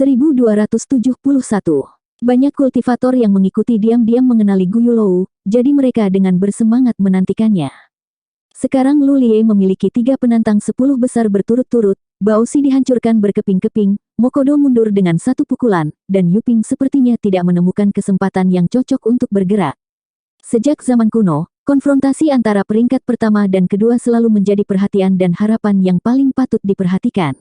1271. Banyak kultivator yang mengikuti diam-diam mengenali Gu Yulou, jadi mereka dengan bersemangat menantikannya. Sekarang Lu Lie memiliki 3 penantang 10 besar berturut-turut, Bao Xi dihancurkan berkeping-keping, Mokodo mundur dengan 1 pukulan, dan Yuping sepertinya tidak menemukan kesempatan yang cocok untuk bergerak. Sejak zaman kuno, konfrontasi antara peringkat pertama dan kedua selalu menjadi perhatian dan harapan yang paling patut diperhatikan.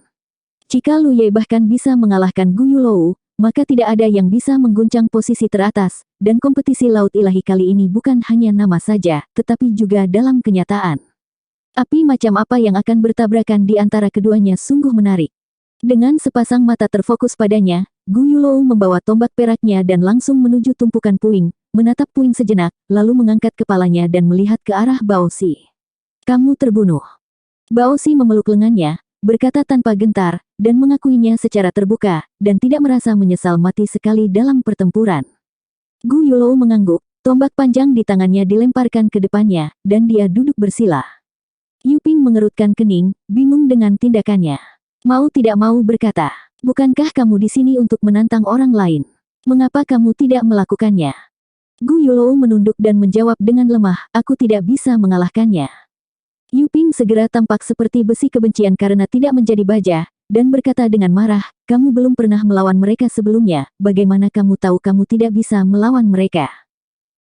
Jika Lu Ye bahkan bisa mengalahkan Gu Yulou, maka tidak ada yang bisa mengguncang posisi teratas, dan kompetisi Laut Ilahi kali ini bukan hanya nama saja, tetapi juga dalam kenyataan. Api macam apa yang akan bertabrakan di antara keduanya sungguh menarik. Dengan sepasang mata terfokus padanya, Gu Yulou membawa tombak peraknya dan langsung menuju tumpukan puing, menatap puing sejenak, lalu mengangkat kepalanya dan melihat ke arah Bao Xi. "Kamu terbunuh." Bao Xi memeluk lengannya, berkata tanpa gentar, dan mengakuinya secara terbuka, dan tidak merasa menyesal mati sekali dalam pertempuran. Gu Yulou mengangguk, tombak panjang di tangannya dilemparkan ke depannya, dan dia duduk bersila. Yuping mengerutkan kening, bingung dengan tindakannya. Mau tidak mau berkata, "Bukankah kamu di sini untuk menantang orang lain? Mengapa kamu tidak melakukannya?" Gu Yulou menunduk dan menjawab dengan lemah, "Aku tidak bisa mengalahkannya." Yuping segera tampak seperti besi kebencian karena tidak menjadi baja, dan berkata dengan marah, "Kamu belum pernah melawan mereka sebelumnya, bagaimana kamu tahu kamu tidak bisa melawan mereka?"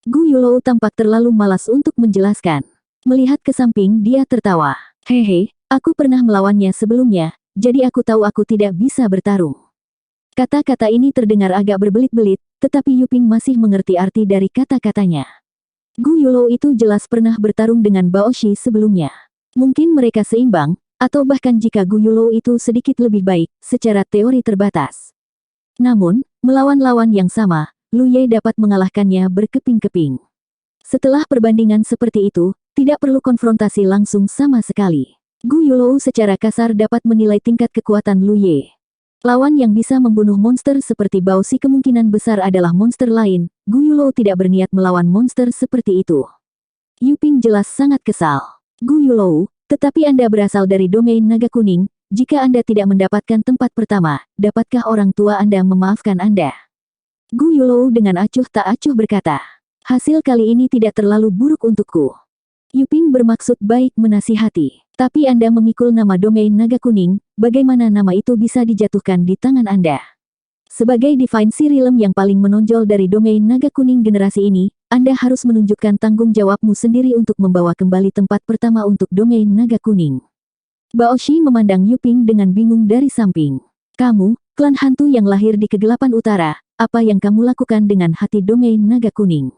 Gu Yulou tampak terlalu malas untuk menjelaskan. Melihat ke samping dia tertawa. "Hehe, aku pernah melawannya sebelumnya, jadi aku tahu aku tidak bisa bertarung." Kata-kata ini terdengar agak berbelit-belit, tetapi Yuping masih mengerti arti dari kata-katanya. Gu Yulou itu jelas pernah bertarung dengan Bao Xi sebelumnya. Mungkin mereka seimbang, atau bahkan jika Gu Yulou itu sedikit lebih baik, secara teori terbatas. Namun, melawan lawan yang sama, Lu Ye dapat mengalahkannya berkeping-keping. Setelah perbandingan seperti itu, tidak perlu konfrontasi langsung sama sekali. Gu Yulou secara kasar dapat menilai tingkat kekuatan Lu Ye. Lawan yang bisa membunuh monster seperti Bao Xi kemungkinan besar adalah monster lain. Gu Yulou tidak berniat melawan monster seperti itu. Yuping jelas sangat kesal. "Gu Yulou, tetapi Anda berasal dari domain naga kuning. Jika Anda tidak mendapatkan tempat pertama, dapatkah orang tua Anda memaafkan Anda?" Gu Yulou dengan acuh tak acuh berkata, "Hasil kali ini tidak terlalu buruk untukku." Yuping bermaksud baik menasihati. "Tapi Anda memikul nama domain naga kuning, bagaimana nama itu bisa dijatuhkan di tangan Anda? Sebagai Divine Realm yang paling menonjol dari domain naga kuning generasi ini, Anda harus menunjukkan tanggung jawabmu sendiri untuk membawa kembali tempat pertama untuk domain naga kuning." Bao Xi memandang Yuping dengan bingung dari samping. "Kamu, klan hantu yang lahir di kegelapan utara, apa yang kamu lakukan dengan hati domain naga kuning?"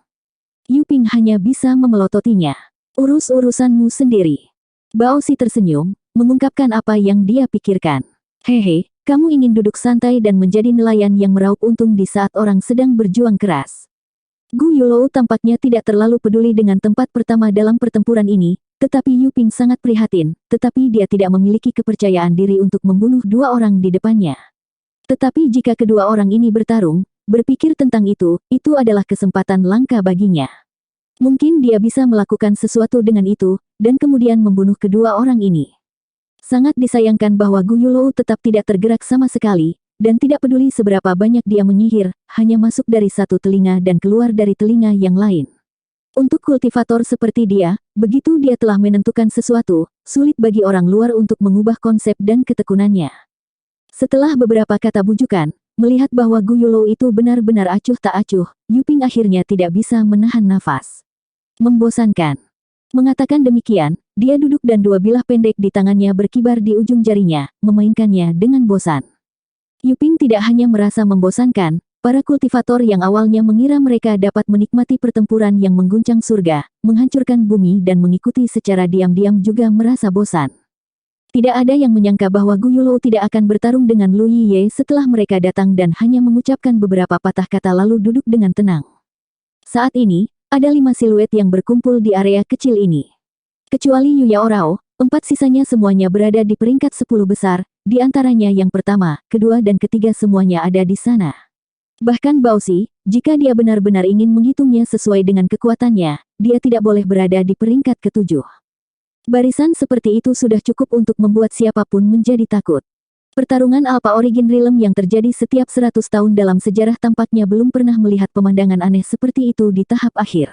Yuping hanya bisa memelototinya. "Urus urusanmu sendiri." Bao Xi tersenyum, mengungkapkan apa yang dia pikirkan. "Hehe, kamu ingin duduk santai dan menjadi nelayan yang meraup untung di saat orang sedang berjuang keras." Gu Yulou tampaknya tidak terlalu peduli dengan tempat pertama dalam pertempuran ini, tetapi Yuping sangat prihatin, tetapi dia tidak memiliki kepercayaan diri untuk membunuh 2 orang di depannya. Tetapi jika kedua orang ini bertarung, berpikir tentang itu adalah kesempatan langka baginya. Mungkin dia bisa melakukan sesuatu dengan itu, dan kemudian membunuh kedua orang ini. Sangat disayangkan bahwa Gu Yulou tetap tidak tergerak sama sekali, dan tidak peduli seberapa banyak dia menyihir, hanya masuk dari satu telinga dan keluar dari telinga yang lain. Untuk kultivator seperti dia, begitu dia telah menentukan sesuatu, sulit bagi orang luar untuk mengubah konsep dan ketekunannya. Setelah beberapa kata bujukan, melihat bahwa Gu Yulou itu benar-benar acuh tak acuh, Yuping akhirnya tidak bisa menahan nafas. "Membosankan." Mengatakan demikian, dia duduk dan 2 bilah pendek di tangannya berkibar di ujung jarinya, memainkannya dengan bosan. Yuping tidak hanya merasa membosankan, para kultivator yang awalnya mengira mereka dapat menikmati pertempuran yang mengguncang surga, menghancurkan bumi dan mengikuti secara diam-diam juga merasa bosan. Tidak ada yang menyangka bahwa Gu Yulou tidak akan bertarung dengan Lu Yiye setelah mereka datang dan hanya mengucapkan beberapa patah kata lalu duduk dengan tenang. Saat ini, ada 5 siluet yang berkumpul di area kecil ini. Kecuali Yu Yao Rao, 4 sisanya semuanya berada di peringkat 10 besar, di antaranya yang pertama, kedua dan ketiga semuanya ada di sana. Bahkan Bao Xi, jika dia benar-benar ingin menghitungnya sesuai dengan kekuatannya, dia tidak boleh berada di peringkat ke-7. Barisan seperti itu sudah cukup untuk membuat siapapun menjadi takut. Pertarungan Alpha Origin Realm yang terjadi setiap 100 tahun dalam sejarah tampaknya belum pernah melihat pemandangan aneh seperti itu di tahap akhir.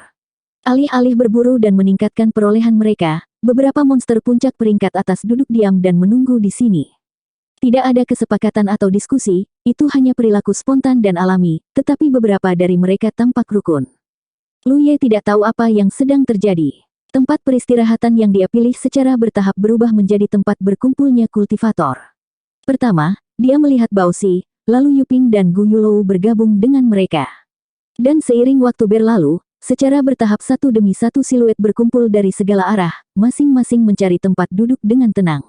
Alih-alih berburu dan meningkatkan perolehan mereka, beberapa monster puncak peringkat atas duduk diam dan menunggu di sini. Tidak ada kesepakatan atau diskusi, itu hanya perilaku spontan dan alami, tetapi beberapa dari mereka tampak rukun. Lu Ye tidak tahu apa yang sedang terjadi. Tempat peristirahatan yang dia pilih secara bertahap berubah menjadi tempat berkumpulnya kultivator. Pertama, dia melihat Bao Xi, lalu Yuping dan Gu Yulou bergabung dengan mereka. Dan seiring waktu berlalu, secara bertahap satu demi satu siluet berkumpul dari segala arah, masing-masing mencari tempat duduk dengan tenang.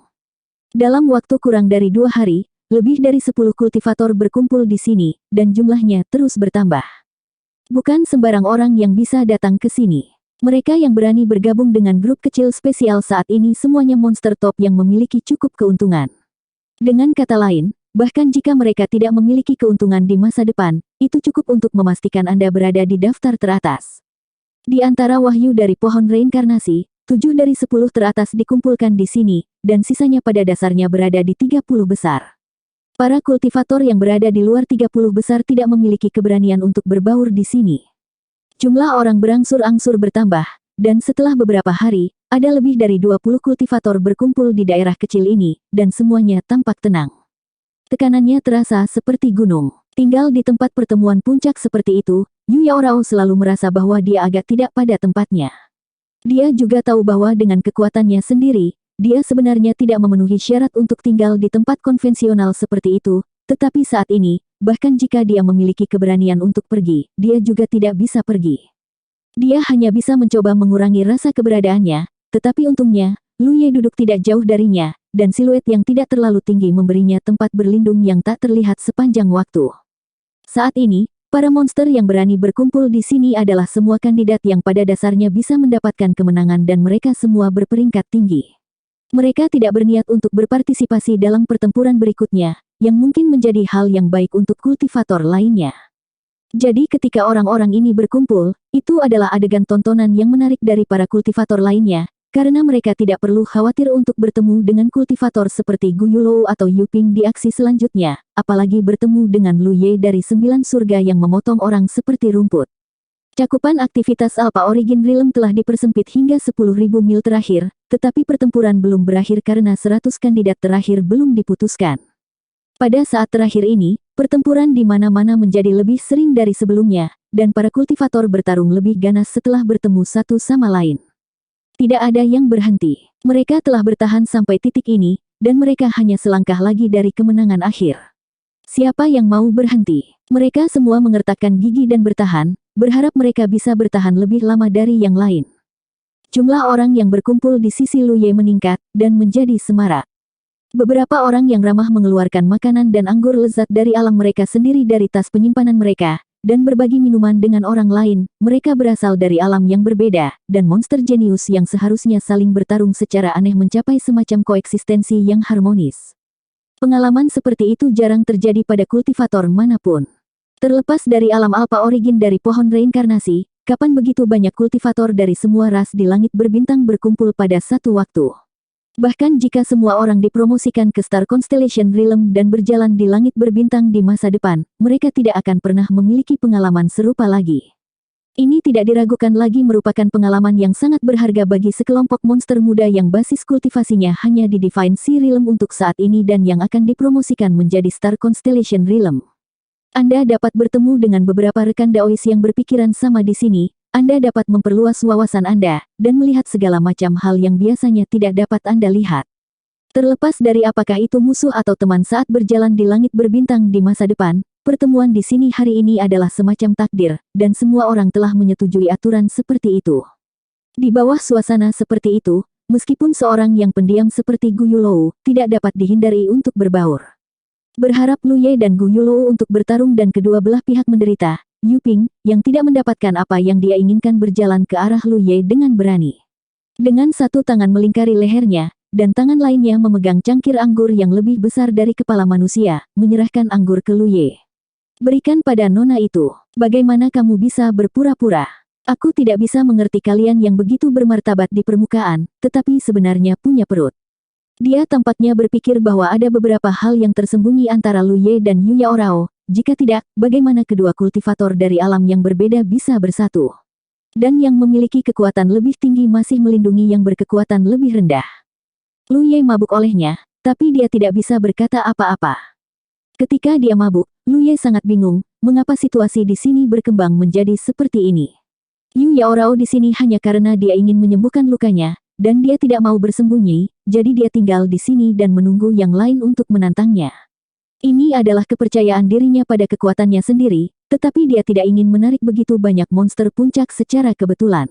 Dalam waktu kurang dari 2 hari, lebih dari 10 kultivator berkumpul di sini, dan jumlahnya terus bertambah. Bukan sembarang orang yang bisa datang ke sini. Mereka yang berani bergabung dengan grup kecil spesial saat ini semuanya monster top yang memiliki cukup keuntungan. Dengan kata lain, bahkan jika mereka tidak memiliki keuntungan di masa depan, itu cukup untuk memastikan Anda berada di daftar teratas. Di antara wahyu dari pohon reinkarnasi, 7 dari 10 teratas dikumpulkan di sini, dan sisanya pada dasarnya berada di 30 besar. Para kultivator yang berada di luar 30 besar tidak memiliki keberanian untuk berbaur di sini. Jumlah orang berangsur-angsur bertambah, dan setelah beberapa hari, ada lebih dari 20 kultivator berkumpul di daerah kecil ini, dan semuanya tampak tenang. Tekanannya terasa seperti gunung. Tinggal di tempat pertemuan puncak seperti itu, Yu Yaorao selalu merasa bahwa dia agak tidak pada tempatnya. Dia juga tahu bahwa dengan kekuatannya sendiri, dia sebenarnya tidak memenuhi syarat untuk tinggal di tempat konvensional seperti itu, tetapi saat ini, bahkan jika dia memiliki keberanian untuk pergi, dia juga tidak bisa pergi. Dia hanya bisa mencoba mengurangi rasa keberadaannya, tetapi untungnya, Lu Ye duduk tidak jauh darinya, dan siluet yang tidak terlalu tinggi memberinya tempat berlindung yang tak terlihat sepanjang waktu. Saat ini, para monster yang berani berkumpul di sini adalah semua kandidat yang pada dasarnya bisa mendapatkan kemenangan dan mereka semua berperingkat tinggi. Mereka tidak berniat untuk berpartisipasi dalam pertempuran berikutnya, yang mungkin menjadi hal yang baik untuk kultivator lainnya. Jadi ketika orang-orang ini berkumpul, itu adalah adegan tontonan yang menarik dari para kultivator lainnya, karena mereka tidak perlu khawatir untuk bertemu dengan kultivator seperti Gu Yulou atau Yuping di aksi selanjutnya, apalagi bertemu dengan Lu Ye dari 9 surga yang memotong orang seperti rumput. Cakupan aktivitas Alpha Origin Realm telah dipersempit hingga 10.000 mil terakhir, tetapi pertempuran belum berakhir karena 100 kandidat terakhir belum diputuskan. Pada saat terakhir ini, pertempuran di mana-mana menjadi lebih sering dari sebelumnya, dan para kultivator bertarung lebih ganas setelah bertemu satu sama lain. Tidak ada yang berhenti. Mereka telah bertahan sampai titik ini, dan mereka hanya selangkah lagi dari kemenangan akhir. Siapa yang mau berhenti? Mereka semua mengertakkan gigi dan bertahan, berharap mereka bisa bertahan lebih lama dari yang lain. Jumlah orang yang berkumpul di sisi Lu Ye meningkat, dan menjadi semarak. Beberapa orang yang ramah mengeluarkan makanan dan anggur lezat dari alam mereka sendiri dari tas penyimpanan mereka, dan berbagi minuman dengan orang lain. Mereka berasal dari alam yang berbeda, dan monster jenius yang seharusnya saling bertarung secara aneh mencapai semacam koeksistensi yang harmonis. Pengalaman seperti itu jarang terjadi pada kultivator manapun. Terlepas dari alam Alpha Origin dari pohon reinkarnasi, kapan begitu banyak kultivator dari semua ras di langit berbintang berkumpul pada satu waktu. Bahkan jika semua orang dipromosikan ke Star Constellation Realm dan berjalan di langit berbintang di masa depan, mereka tidak akan pernah memiliki pengalaman serupa lagi. Ini tidak diragukan lagi merupakan pengalaman yang sangat berharga bagi sekelompok monster muda yang basis kultivasinya hanya di Divine Sea Realm untuk saat ini dan yang akan dipromosikan menjadi Star Constellation Realm. Anda dapat bertemu dengan beberapa rekan Daois yang berpikiran sama di sini. Anda dapat memperluas wawasan Anda, dan melihat segala macam hal yang biasanya tidak dapat Anda lihat. Terlepas dari apakah itu musuh atau teman saat berjalan di langit berbintang di masa depan, pertemuan di sini hari ini adalah semacam takdir, dan semua orang telah menyetujui aturan seperti itu. Di bawah suasana seperti itu, meskipun seorang yang pendiam seperti Gu Yulou, tidak dapat dihindari untuk berbaur. Berharap Lu Ye dan Gu Yulou untuk bertarung dan kedua belah pihak menderita, Yuping, yang tidak mendapatkan apa yang dia inginkan berjalan ke arah Lu Ye dengan berani. Dengan satu tangan melingkari lehernya, dan tangan lainnya memegang cangkir anggur yang lebih besar dari kepala manusia, menyerahkan anggur ke Lu Ye. Berikan pada nona itu. Bagaimana kamu bisa berpura-pura? Aku tidak bisa mengerti kalian yang begitu bermartabat di permukaan, tetapi sebenarnya punya perut. Dia tampaknya berpikir bahwa ada beberapa hal yang tersembunyi antara Lu Ye dan Yu Yaorao. Jika tidak, bagaimana kedua kultivator dari alam yang berbeda bisa bersatu? Dan yang memiliki kekuatan lebih tinggi masih melindungi yang berkekuatan lebih rendah. Lu Ye mabuk olehnya, tapi dia tidak bisa berkata apa-apa. Ketika dia mabuk, Lu Ye sangat bingung, mengapa situasi di sini berkembang menjadi seperti ini. Yu Yaorao di sini hanya karena dia ingin menyembuhkan lukanya, dan dia tidak mau bersembunyi, jadi dia tinggal di sini dan menunggu yang lain untuk menantangnya. Ini adalah kepercayaan dirinya pada kekuatannya sendiri, tetapi dia tidak ingin menarik begitu banyak monster puncak secara kebetulan.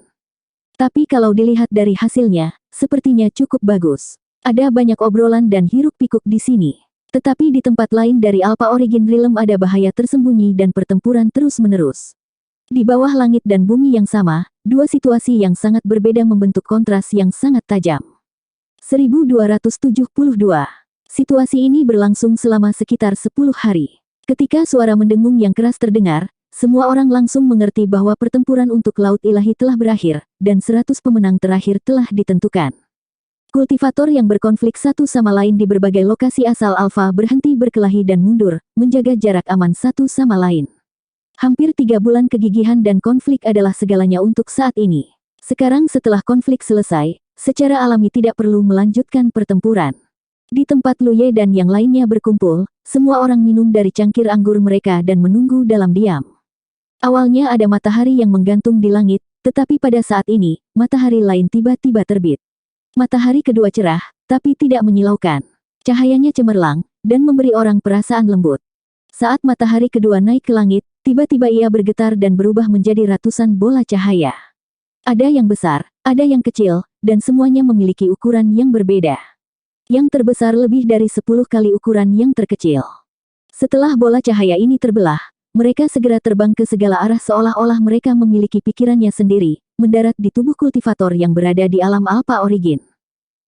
Tapi kalau dilihat dari hasilnya, sepertinya cukup bagus. Ada banyak obrolan dan hiruk-pikuk di sini. Tetapi di tempat lain dari Alpha Origin Realm ada bahaya tersembunyi dan pertempuran terus-menerus. Di bawah langit dan bumi yang sama, dua situasi yang sangat berbeda membentuk kontras yang sangat tajam. 1272. Situasi ini berlangsung selama sekitar 10 hari. Ketika suara mendengung yang keras terdengar, semua orang langsung mengerti bahwa pertempuran untuk Laut Ilahi telah berakhir, dan 100 pemenang terakhir telah ditentukan. Kultivator yang berkonflik satu sama lain di berbagai lokasi asal Alpha berhenti berkelahi dan mundur, menjaga jarak aman satu sama lain. Hampir 3 bulan kegigihan dan konflik adalah segalanya untuk saat ini. Sekarang setelah konflik selesai, secara alami tidak perlu melanjutkan pertempuran. Di tempat Lu Ye dan yang lainnya berkumpul, semua orang minum dari cangkir anggur mereka dan menunggu dalam diam. Awalnya ada matahari yang menggantung di langit, tetapi pada saat ini, matahari lain tiba-tiba terbit. Matahari kedua cerah, tapi tidak menyilaukan. Cahayanya cemerlang, dan memberi orang perasaan lembut. Saat matahari kedua naik ke langit, tiba-tiba ia bergetar dan berubah menjadi ratusan bola cahaya. Ada yang besar, ada yang kecil, dan semuanya memiliki ukuran yang berbeda. Yang terbesar lebih dari 10 kali ukuran yang terkecil. Setelah bola cahaya ini terbelah, mereka segera terbang ke segala arah seolah-olah mereka memiliki pikirannya sendiri, mendarat di tubuh kultivator yang berada di alam Alpha Origin.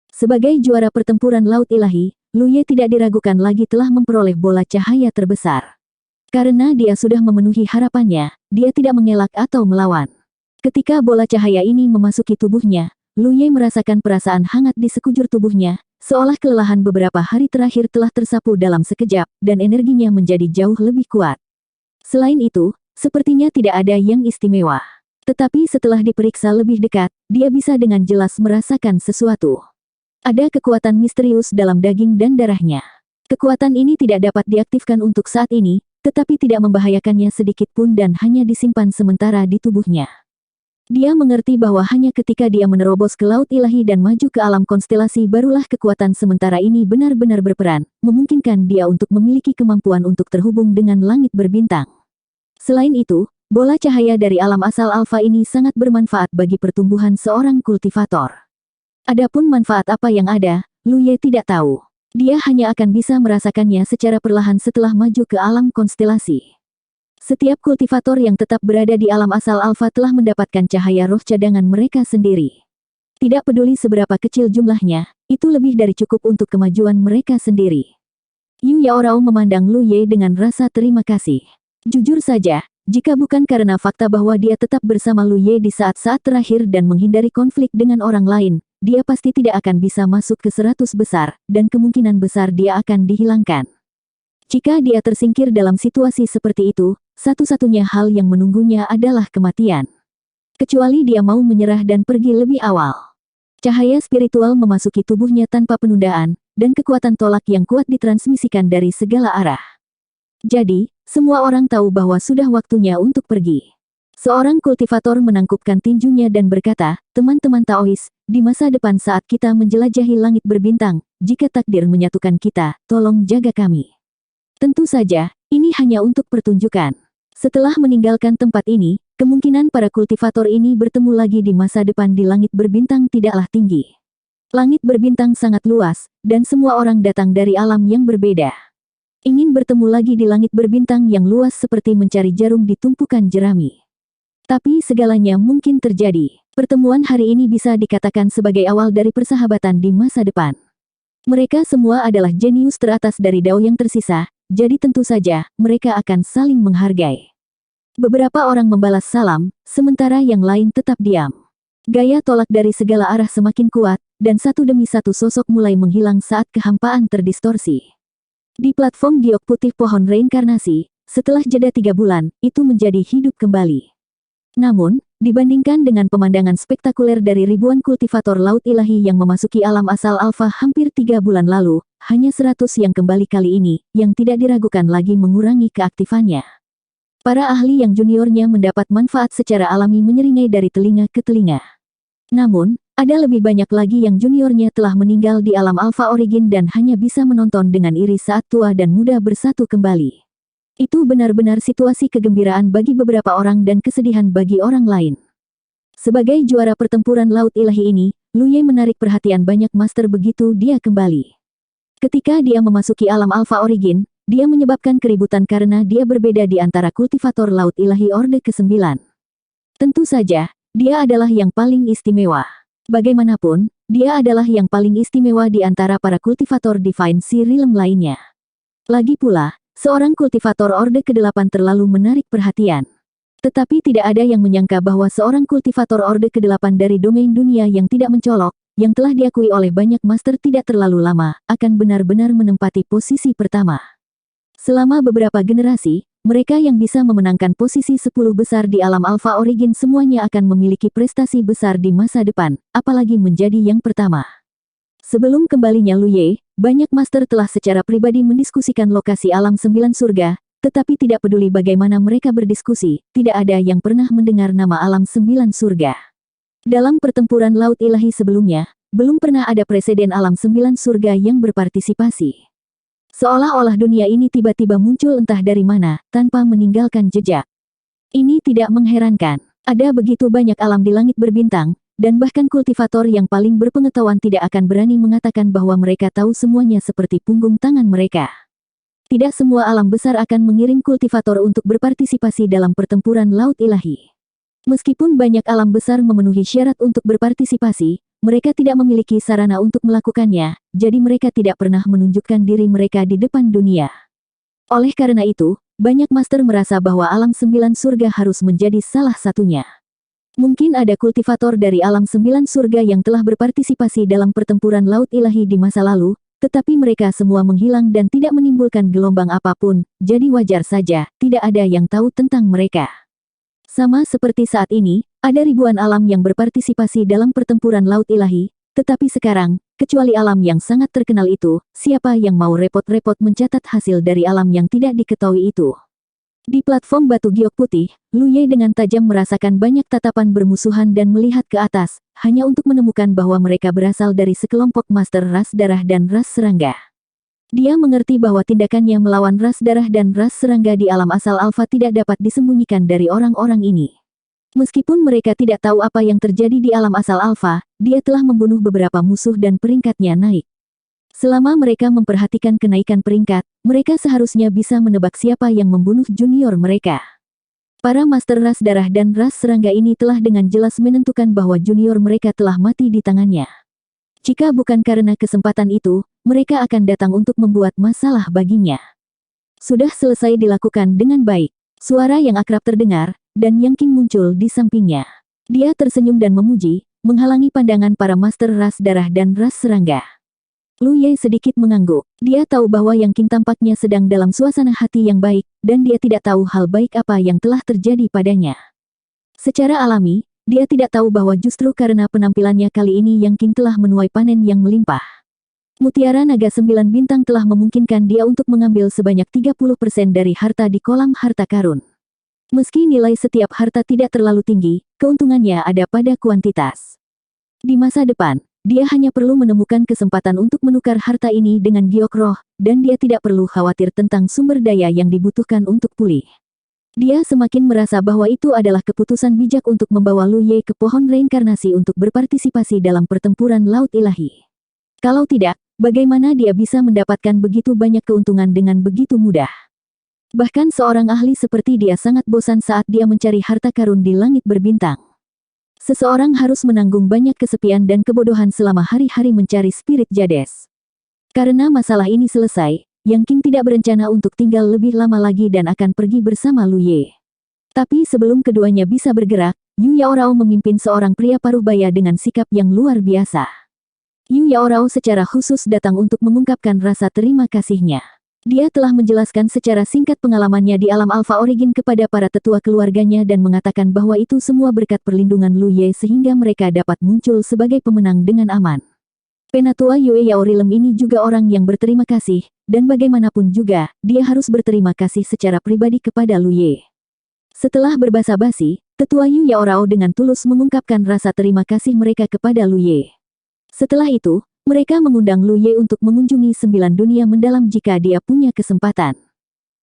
Sebagai juara pertempuran Laut Ilahi, Lu Ye tidak diragukan lagi telah memperoleh bola cahaya terbesar. Karena dia sudah memenuhi harapannya, dia tidak mengelak atau melawan. Ketika bola cahaya ini memasuki tubuhnya, Lu Ye merasakan perasaan hangat di sekujur tubuhnya, seolah kelelahan beberapa hari terakhir telah tersapu dalam sekejap, dan energinya menjadi jauh lebih kuat. Selain itu, sepertinya tidak ada yang istimewa. Tetapi setelah diperiksa lebih dekat, dia bisa dengan jelas merasakan sesuatu. Ada kekuatan misterius dalam daging dan darahnya. Kekuatan ini tidak dapat diaktifkan untuk saat ini, tetapi tidak membahayakannya sedikit pun dan hanya disimpan sementara di tubuhnya. Dia mengerti bahwa hanya ketika dia menerobos ke Laut Ilahi dan maju ke alam konstelasi barulah kekuatan sementara ini benar-benar berperan, memungkinkan dia untuk memiliki kemampuan untuk terhubung dengan langit berbintang. Selain itu, bola cahaya dari alam asal Alpha ini sangat bermanfaat bagi pertumbuhan seorang kultivator. Adapun manfaat apa yang ada, Lu Ye tidak tahu. Dia hanya akan bisa merasakannya secara perlahan setelah maju ke alam konstelasi. Setiap kultivator yang tetap berada di alam asal Alpha telah mendapatkan cahaya roh cadangan mereka sendiri. Tidak peduli seberapa kecil jumlahnya, itu lebih dari cukup untuk kemajuan mereka sendiri. Yu Yaorao memandang Lu Ye dengan rasa terima kasih. Jujur saja, jika bukan karena fakta bahwa dia tetap bersama Lu Ye di saat-saat terakhir dan menghindari konflik dengan orang lain, dia pasti tidak akan bisa masuk ke 100 besar, dan kemungkinan besar dia akan dihilangkan. Jika dia tersingkir dalam situasi seperti itu, satu-satunya hal yang menunggunya adalah kematian. Kecuali dia mau menyerah dan pergi lebih awal. Cahaya spiritual memasuki tubuhnya tanpa penundaan, dan kekuatan tolak yang kuat ditransmisikan dari segala arah. Jadi, semua orang tahu bahwa sudah waktunya untuk pergi. Seorang kultivator menangkupkan tinjunya dan berkata, teman-teman Taois, di masa depan saat kita menjelajahi langit berbintang, jika takdir menyatukan kita, tolong jaga kami. Tentu saja, ini hanya untuk pertunjukan. Setelah meninggalkan tempat ini, kemungkinan para kultivator ini bertemu lagi di masa depan di langit berbintang tidaklah tinggi. Langit berbintang sangat luas, dan semua orang datang dari alam yang berbeda. Ingin bertemu lagi di langit berbintang yang luas seperti mencari jarum di tumpukan jerami. Tapi segalanya mungkin terjadi. Pertemuan hari ini bisa dikatakan sebagai awal dari persahabatan di masa depan. Mereka semua adalah jenius teratas dari Dao yang tersisa, jadi tentu saja, mereka akan saling menghargai. Beberapa orang membalas salam, sementara yang lain tetap diam. Gaya tolak dari segala arah semakin kuat, dan satu demi satu sosok mulai menghilang saat kehampaan terdistorsi. Di platform giok putih pohon reinkarnasi, setelah jeda 3 bulan, itu menjadi hidup kembali. Namun, dibandingkan dengan pemandangan spektakuler dari ribuan kultivator laut ilahi yang memasuki alam asal alfa hampir 3 bulan lalu, hanya 100 yang kembali kali ini, yang tidak diragukan lagi mengurangi keaktifannya. Para ahli yang juniornya mendapat manfaat secara alami menyeringai dari telinga ke telinga. Namun, ada lebih banyak lagi yang juniornya telah meninggal di alam Alpha Origin dan hanya bisa menonton dengan iri saat tua dan muda bersatu kembali. Itu benar-benar situasi kegembiraan bagi beberapa orang dan kesedihan bagi orang lain. Sebagai juara pertempuran laut ilahi ini, Lu Ye menarik perhatian banyak master begitu dia kembali. Ketika dia memasuki alam Alpha Origin, dia menyebabkan keributan karena dia berbeda di antara kultivator laut ilahi Orde ke-9. Tentu saja, dia adalah yang paling istimewa. Bagaimanapun, dia adalah yang paling istimewa di antara para kultivator Divine Sea Realm lainnya. Lagi pula, seorang kultivator Orde ke-8 terlalu menarik perhatian. Tetapi tidak ada yang menyangka bahwa seorang kultivator Orde ke-8 dari domain dunia yang tidak mencolok, yang telah diakui oleh banyak master tidak terlalu lama, akan benar-benar menempati posisi pertama. Selama beberapa generasi, mereka yang bisa memenangkan posisi 10 besar di alam Alpha Origin semuanya akan memiliki prestasi besar di masa depan, apalagi menjadi yang pertama. Sebelum kembalinya Lu Ye, banyak master telah secara pribadi mendiskusikan lokasi alam 9 surga, tetapi tidak peduli bagaimana mereka berdiskusi, tidak ada yang pernah mendengar nama alam 9 surga. Dalam pertempuran laut ilahi sebelumnya, belum pernah ada presiden alam 9 surga yang berpartisipasi. Seolah-olah dunia ini tiba-tiba muncul entah dari mana, tanpa meninggalkan jejak. Ini tidak mengherankan. Ada begitu banyak alam di langit berbintang, dan bahkan kultivator yang paling berpengetahuan tidak akan berani mengatakan bahwa mereka tahu semuanya seperti punggung tangan mereka. Tidak semua alam besar akan mengirim kultivator untuk berpartisipasi dalam pertempuran laut ilahi. Meskipun banyak alam besar memenuhi syarat untuk berpartisipasi, mereka tidak memiliki sarana untuk melakukannya, jadi mereka tidak pernah menunjukkan diri mereka di depan dunia. Oleh karena itu, banyak master merasa bahwa alam 9 surga harus menjadi salah satunya. Mungkin ada kultivator dari alam 9 surga yang telah berpartisipasi dalam pertempuran laut ilahi di masa lalu, tetapi mereka semua menghilang dan tidak menimbulkan gelombang apapun, jadi wajar saja, tidak ada yang tahu tentang mereka. Sama seperti saat ini, ada ribuan alam yang berpartisipasi dalam pertempuran laut ilahi, tetapi sekarang, kecuali alam yang sangat terkenal itu, siapa yang mau repot-repot mencatat hasil dari alam yang tidak diketahui itu? Di platform batu giok putih, Lu Ye dengan tajam merasakan banyak tatapan bermusuhan dan melihat ke atas, hanya untuk menemukan bahwa mereka berasal dari sekelompok master ras darah dan ras serangga. Dia mengerti bahwa tindakannya melawan ras darah dan ras serangga di alam asal alfa tidak dapat disembunyikan dari orang-orang ini. Meskipun mereka tidak tahu apa yang terjadi di alam asal alfa, dia telah membunuh beberapa musuh dan peringkatnya naik. Selama mereka memperhatikan kenaikan peringkat, mereka seharusnya bisa menebak siapa yang membunuh junior mereka. Para master ras darah dan ras serangga ini telah dengan jelas menentukan bahwa junior mereka telah mati di tangannya. Jika bukan karena kesempatan itu, mereka akan datang untuk membuat masalah baginya. Sudah selesai dilakukan dengan baik. Suara yang akrab terdengar, dan Yang King muncul di sampingnya. Dia tersenyum dan memuji, menghalangi pandangan para master ras darah dan ras serangga. Lu Ye sedikit mengangguk. Dia tahu bahwa Yang King tampaknya sedang dalam suasana hati yang baik, dan dia tidak tahu hal baik apa yang telah terjadi padanya. Secara alami, dia tidak tahu bahwa justru karena penampilannya kali ini Yang King telah menuai panen yang melimpah. Mutiara Naga 9 Bintang telah memungkinkan dia untuk mengambil sebanyak 30% dari harta di kolam harta karun. Meski nilai setiap harta tidak terlalu tinggi, keuntungannya ada pada kuantitas. Di masa depan, dia hanya perlu menemukan kesempatan untuk menukar harta ini dengan giok roh, dan dia tidak perlu khawatir tentang sumber daya yang dibutuhkan untuk pulih. Dia semakin merasa bahwa itu adalah keputusan bijak untuk membawa Lu Ye ke pohon reinkarnasi untuk berpartisipasi dalam pertempuran laut ilahi. Kalau tidak, bagaimana dia bisa mendapatkan begitu banyak keuntungan dengan begitu mudah? Bahkan seorang ahli seperti dia sangat bosan saat dia mencari harta karun di langit berbintang. Seseorang harus menanggung banyak kesepian dan kebodohan selama hari-hari mencari spirit jades. Karena masalah ini selesai, Yang King tidak berencana untuk tinggal lebih lama lagi dan akan pergi bersama Lu Ye. Tapi sebelum keduanya bisa bergerak, Yu Yaorao memimpin seorang pria paruh baya dengan sikap yang luar biasa. Yu Yaorao secara khusus datang untuk mengungkapkan rasa terima kasihnya. Dia telah menjelaskan secara singkat pengalamannya di alam Alpha Origin kepada para tetua keluarganya dan mengatakan bahwa itu semua berkat perlindungan Lu Ye sehingga mereka dapat muncul sebagai pemenang dengan aman. Penatua Yue Yao Realm ini juga orang yang berterima kasih, dan bagaimanapun juga, dia harus berterima kasih secara pribadi kepada Lu Ye. Setelah berbasa-basi, tetua Yu Yaorao dengan tulus mengungkapkan rasa terima kasih mereka kepada Lu Ye. Setelah itu, mereka mengundang Lu Ye untuk mengunjungi 9 dunia mendalam jika dia punya kesempatan.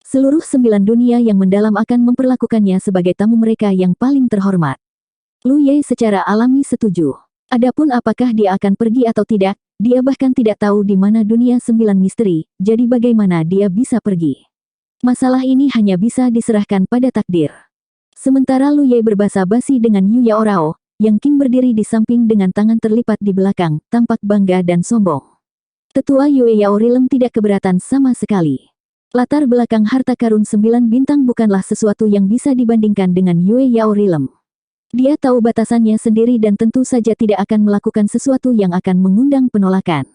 Seluruh 9 dunia yang mendalam akan memperlakukannya sebagai tamu mereka yang paling terhormat. Lu Ye secara alami setuju. Adapun apakah dia akan pergi atau tidak, dia bahkan tidak tahu di mana dunia 9 misteri, jadi bagaimana dia bisa pergi. Masalah ini hanya bisa diserahkan pada takdir. Sementara Lu Ye berbasa-basi dengan Yu Yaorao, Yang King berdiri di samping dengan tangan terlipat di belakang, tampak bangga dan sombong. Tetua Yue Yao Realm tidak keberatan sama sekali. Latar belakang harta karun 9 bintang bukanlah sesuatu yang bisa dibandingkan dengan Yue Yao Realm. Dia tahu batasannya sendiri dan tentu saja tidak akan melakukan sesuatu yang akan mengundang penolakan.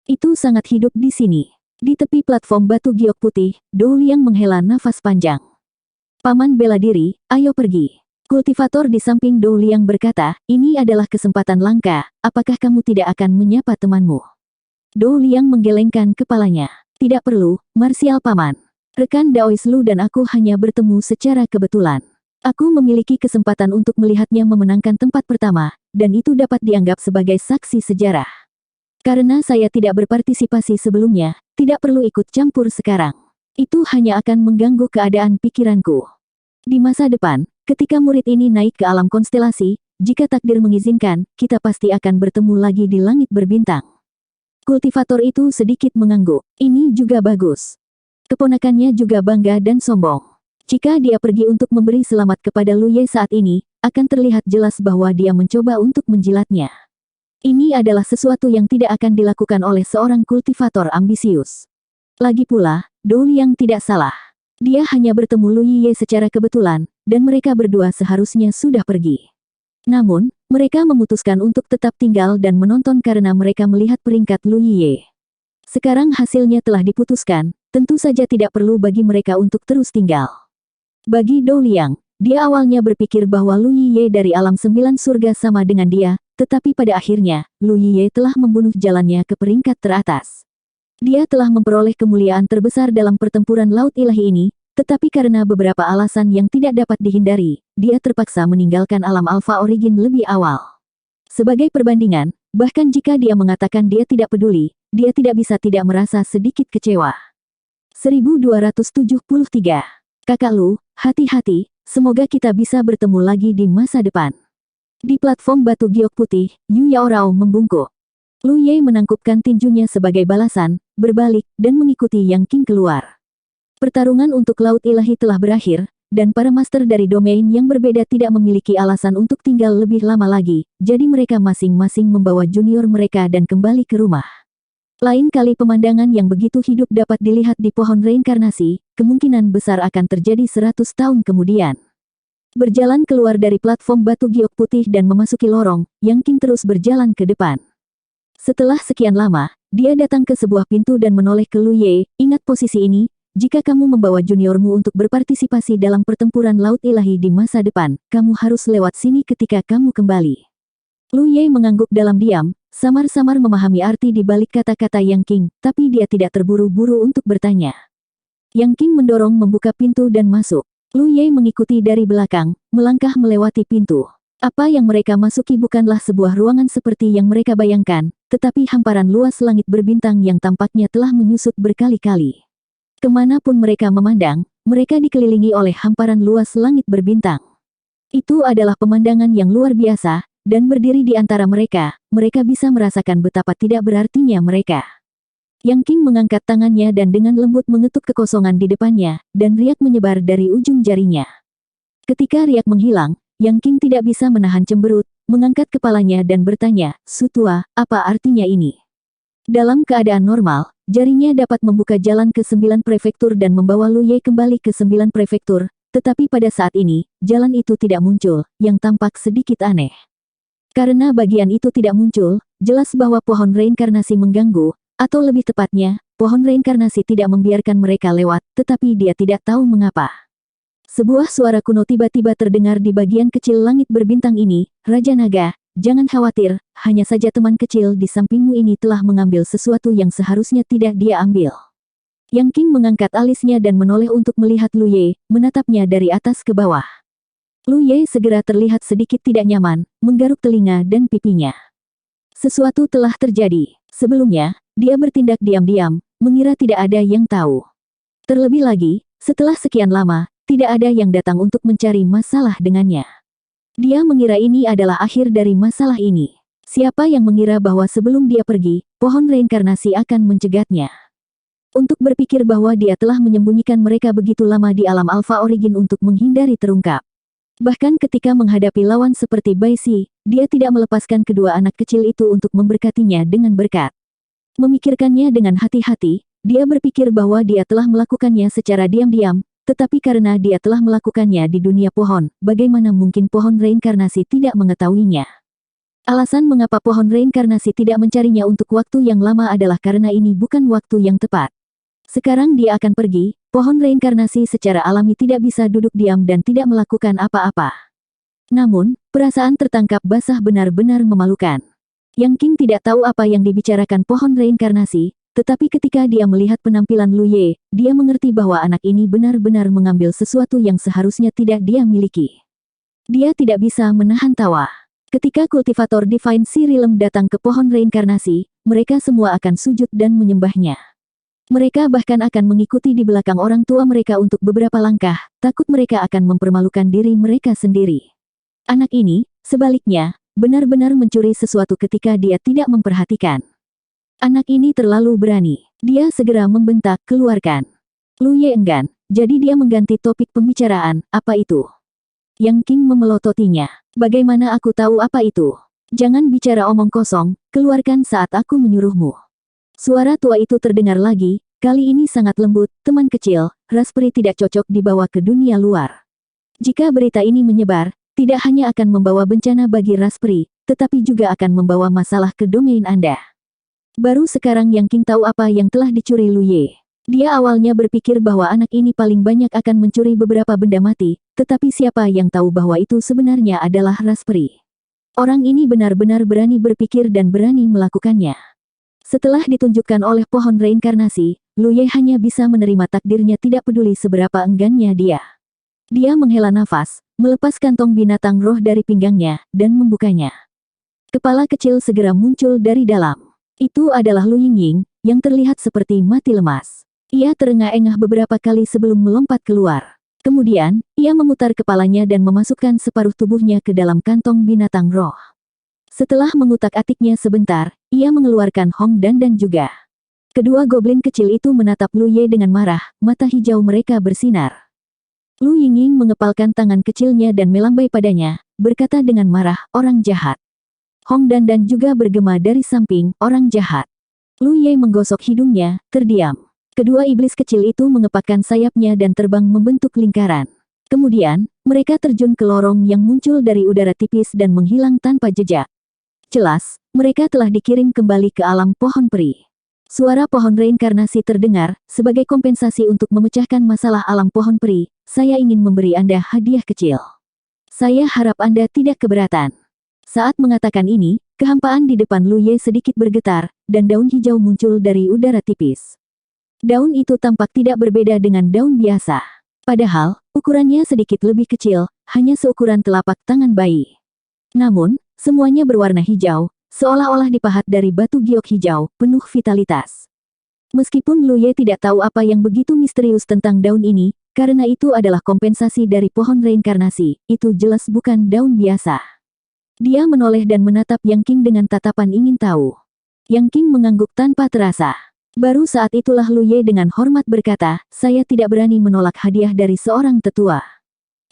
Itu sangat hidup di sini. Di tepi platform batu giok putih, Dou Liang menghela nafas panjang. Paman bela diri, ayo pergi. Kultivator di samping Dou Liang berkata, ini adalah kesempatan langka, apakah kamu tidak akan menyapa temanmu? Dou Liang menggelengkan kepalanya. Tidak perlu, Marsial Paman. Rekan Daois Lu dan aku hanya bertemu secara kebetulan. Aku memiliki kesempatan untuk melihatnya memenangkan tempat pertama, dan itu dapat dianggap sebagai saksi sejarah. Karena saya tidak berpartisipasi sebelumnya, tidak perlu ikut campur sekarang. Itu hanya akan mengganggu keadaan pikiranku. Di masa depan, ketika murid ini naik ke alam konstelasi, jika takdir mengizinkan, kita pasti akan bertemu lagi di langit berbintang. Kultivator itu sedikit mengangguk. Ini juga bagus. Keponakannya juga bangga dan sombong. Jika dia pergi untuk memberi selamat kepada Lu Ye saat ini, akan terlihat jelas bahwa dia mencoba untuk menjilatnya. Ini adalah sesuatu yang tidak akan dilakukan oleh seorang kultivator ambisius. Lagi pula, Dou Liang tidak salah. Dia hanya bertemu Lu Ye secara kebetulan, dan mereka berdua seharusnya sudah pergi. Namun, mereka memutuskan untuk tetap tinggal dan menonton karena mereka melihat peringkat Lu Ye. Sekarang hasilnya telah diputuskan, tentu saja tidak perlu bagi mereka untuk terus tinggal. Bagi Dou Liang, dia awalnya berpikir bahwa Lu Ye dari alam 9 surga sama dengan dia, tetapi pada akhirnya, Lu Ye telah membunuh jalannya ke peringkat teratas. Dia telah memperoleh kemuliaan terbesar dalam pertempuran laut ilahi ini, tetapi karena beberapa alasan yang tidak dapat dihindari, dia terpaksa meninggalkan alam Alpha Origin lebih awal. Sebagai perbandingan, bahkan jika dia mengatakan dia tidak peduli, dia tidak bisa tidak merasa sedikit kecewa. 1273. Kakak Lu, hati-hati, semoga kita bisa bertemu lagi di masa depan. Di platform batu giok putih, Yu Yaorao membungkuk. Lu Ye menangkupkan tinjunya sebagai balasan, berbalik, dan mengikuti Yang King keluar. Pertarungan untuk laut ilahi telah berakhir, dan para master dari domain yang berbeda tidak memiliki alasan untuk tinggal lebih lama lagi, jadi mereka masing-masing membawa junior mereka dan kembali ke rumah. Lain kali pemandangan yang begitu hidup dapat dilihat di pohon reinkarnasi, kemungkinan besar akan terjadi 100 tahun kemudian. Berjalan keluar dari platform batu giok putih dan memasuki lorong, Yang King terus berjalan ke depan. Setelah sekian lama, dia datang ke sebuah pintu dan menoleh ke Lu Ye, ingat posisi ini, jika kamu membawa juniormu untuk berpartisipasi dalam pertempuran laut ilahi di masa depan, kamu harus lewat sini ketika kamu kembali. Lu Ye mengangguk dalam diam, samar-samar memahami arti di balik kata-kata Yang King, tapi dia tidak terburu-buru untuk bertanya. Yang King mendorong membuka pintu dan masuk. Lu Ye mengikuti dari belakang, melangkah melewati pintu. Apa yang mereka masuki bukanlah sebuah ruangan seperti yang mereka bayangkan, tetapi hamparan luas langit berbintang yang tampaknya telah menyusut berkali-kali. Kemanapun mereka memandang, mereka dikelilingi oleh hamparan luas langit berbintang. Itu adalah pemandangan yang luar biasa, dan berdiri di antara mereka, mereka bisa merasakan betapa tidak berartinya mereka. Yang King mengangkat tangannya dan dengan lembut mengetuk kekosongan di depannya, dan riak menyebar dari ujung jarinya. Ketika riak menghilang, Yang King tidak bisa menahan cemberut, mengangkat kepalanya dan bertanya, Sutua, apa artinya ini? Dalam keadaan normal, jarinya dapat membuka jalan ke 9 prefektur dan membawa Lu Ye kembali ke 9 prefektur, tetapi pada saat ini, jalan itu tidak muncul, yang tampak sedikit aneh. Karena bagian itu tidak muncul, jelas bahwa pohon reinkarnasi mengganggu, atau lebih tepatnya, pohon reinkarnasi tidak membiarkan mereka lewat, tetapi dia tidak tahu mengapa. Sebuah suara kuno tiba-tiba terdengar di bagian kecil langit berbintang ini, Raja Naga, jangan khawatir, hanya saja teman kecil di sampingmu ini telah mengambil sesuatu yang seharusnya tidak dia ambil. Yang King mengangkat alisnya dan menoleh untuk melihat Lu Ye, menatapnya dari atas ke bawah. Lu Ye segera terlihat sedikit tidak nyaman, menggaruk telinga dan pipinya. Sesuatu telah terjadi. Sebelumnya, dia bertindak diam-diam, mengira tidak ada yang tahu. Terlebih lagi, setelah sekian lama, tidak ada yang datang untuk mencari masalah dengannya. Dia mengira ini adalah akhir dari masalah ini. Siapa yang mengira bahwa sebelum dia pergi, pohon reinkarnasi akan mencegatnya. Untuk berpikir bahwa dia telah menyembunyikan mereka begitu lama di alam Alpha Origin untuk menghindari terungkap. Bahkan ketika menghadapi lawan seperti Bai Si, dia tidak melepaskan kedua anak kecil itu untuk memberkatinya dengan berkat. Memikirkannya dengan hati-hati, dia berpikir bahwa dia telah melakukannya secara diam-diam, tetapi karena dia telah melakukannya di dunia pohon, bagaimana mungkin pohon reinkarnasi tidak mengetahuinya? Alasan mengapa pohon reinkarnasi tidak mencarinya untuk waktu yang lama adalah karena ini bukan waktu yang tepat. Sekarang dia akan pergi, pohon reinkarnasi secara alami tidak bisa duduk diam dan tidak melakukan apa-apa. Namun, perasaan tertangkap basah benar-benar memalukan. Yang King tidak tahu apa yang dibicarakan pohon reinkarnasi, tetapi ketika dia melihat penampilan Lu Ye, dia mengerti bahwa anak ini benar-benar mengambil sesuatu yang seharusnya tidak dia miliki. Dia tidak bisa menahan tawa. Ketika kultivator Divine Sirilem datang ke pohon reinkarnasi, mereka semua akan sujud dan menyembahnya. Mereka bahkan akan mengikuti di belakang orang tua mereka untuk beberapa langkah, takut mereka akan mempermalukan diri mereka sendiri. Anak ini, sebaliknya, benar-benar mencuri sesuatu ketika dia tidak memperhatikan. Anak ini terlalu berani. Dia segera membentak, keluarkan. Lu Ye enggan, jadi dia mengganti topik pembicaraan, apa itu? Yang King memelototinya. Bagaimana aku tahu apa itu? Jangan bicara omong kosong, keluarkan saat aku menyuruhmu. Suara tua itu terdengar lagi, kali ini sangat lembut, teman kecil, Raspberry tidak cocok dibawa ke dunia luar. Jika berita ini menyebar, tidak hanya akan membawa bencana bagi Raspberry, tetapi juga akan membawa masalah ke domain Anda. Baru sekarang Yang King tahu apa yang telah dicuri Lu Ye. Dia awalnya berpikir bahwa anak ini paling banyak akan mencuri beberapa benda mati, tetapi siapa yang tahu bahwa itu sebenarnya adalah Raspberry. Orang ini benar-benar berani berpikir dan berani melakukannya. Setelah ditunjukkan oleh pohon reinkarnasi, Lu Ye hanya bisa menerima takdirnya tidak peduli seberapa enggannya dia. Dia menghela nafas, melepas kantong binatang roh dari pinggangnya, dan membukanya. Kepala kecil segera muncul dari dalam. Itu adalah Lu Yingying, yang terlihat seperti mati lemas. Ia terengah-engah beberapa kali sebelum melompat keluar. Kemudian, ia memutar kepalanya dan memasukkan separuh tubuhnya ke dalam kantong binatang roh. Setelah mengutak-atiknya sebentar, ia mengeluarkan Hong Dan juga. Kedua goblin kecil itu menatap Lu Ye dengan marah, mata hijau mereka bersinar. Lu Yingying mengepalkan tangan kecilnya dan melambai padanya, berkata dengan marah, orang jahat. Hong Dan juga bergema dari samping, orang jahat. Lu Ye menggosok hidungnya, terdiam. Kedua iblis kecil itu mengepakkan sayapnya dan terbang membentuk lingkaran. Kemudian, mereka terjun ke lorong yang muncul dari udara tipis dan menghilang tanpa jejak. Jelas, mereka telah dikirim kembali ke alam pohon peri. Suara pohon reinkarnasi terdengar, sebagai kompensasi untuk memecahkan masalah alam pohon peri, saya ingin memberi Anda hadiah kecil. Saya harap Anda tidak keberatan. Saat mengatakan ini, kehampaan di depan Lu Ye sedikit bergetar, dan daun hijau muncul dari udara tipis. Daun itu tampak tidak berbeda dengan daun biasa. Padahal, ukurannya sedikit lebih kecil, hanya seukuran telapak tangan bayi. Namun, semuanya berwarna hijau, seolah-olah dipahat dari batu giok hijau, penuh vitalitas. Meskipun Lu Ye tidak tahu apa yang begitu misterius tentang daun ini, karena itu adalah kompensasi dari pohon reinkarnasi, itu jelas bukan daun biasa. Dia menoleh dan menatap Yang King dengan tatapan ingin tahu. Yang King mengangguk tanpa terasa. Baru saat itulah Lu Ye dengan hormat berkata, saya tidak berani menolak hadiah dari seorang tetua.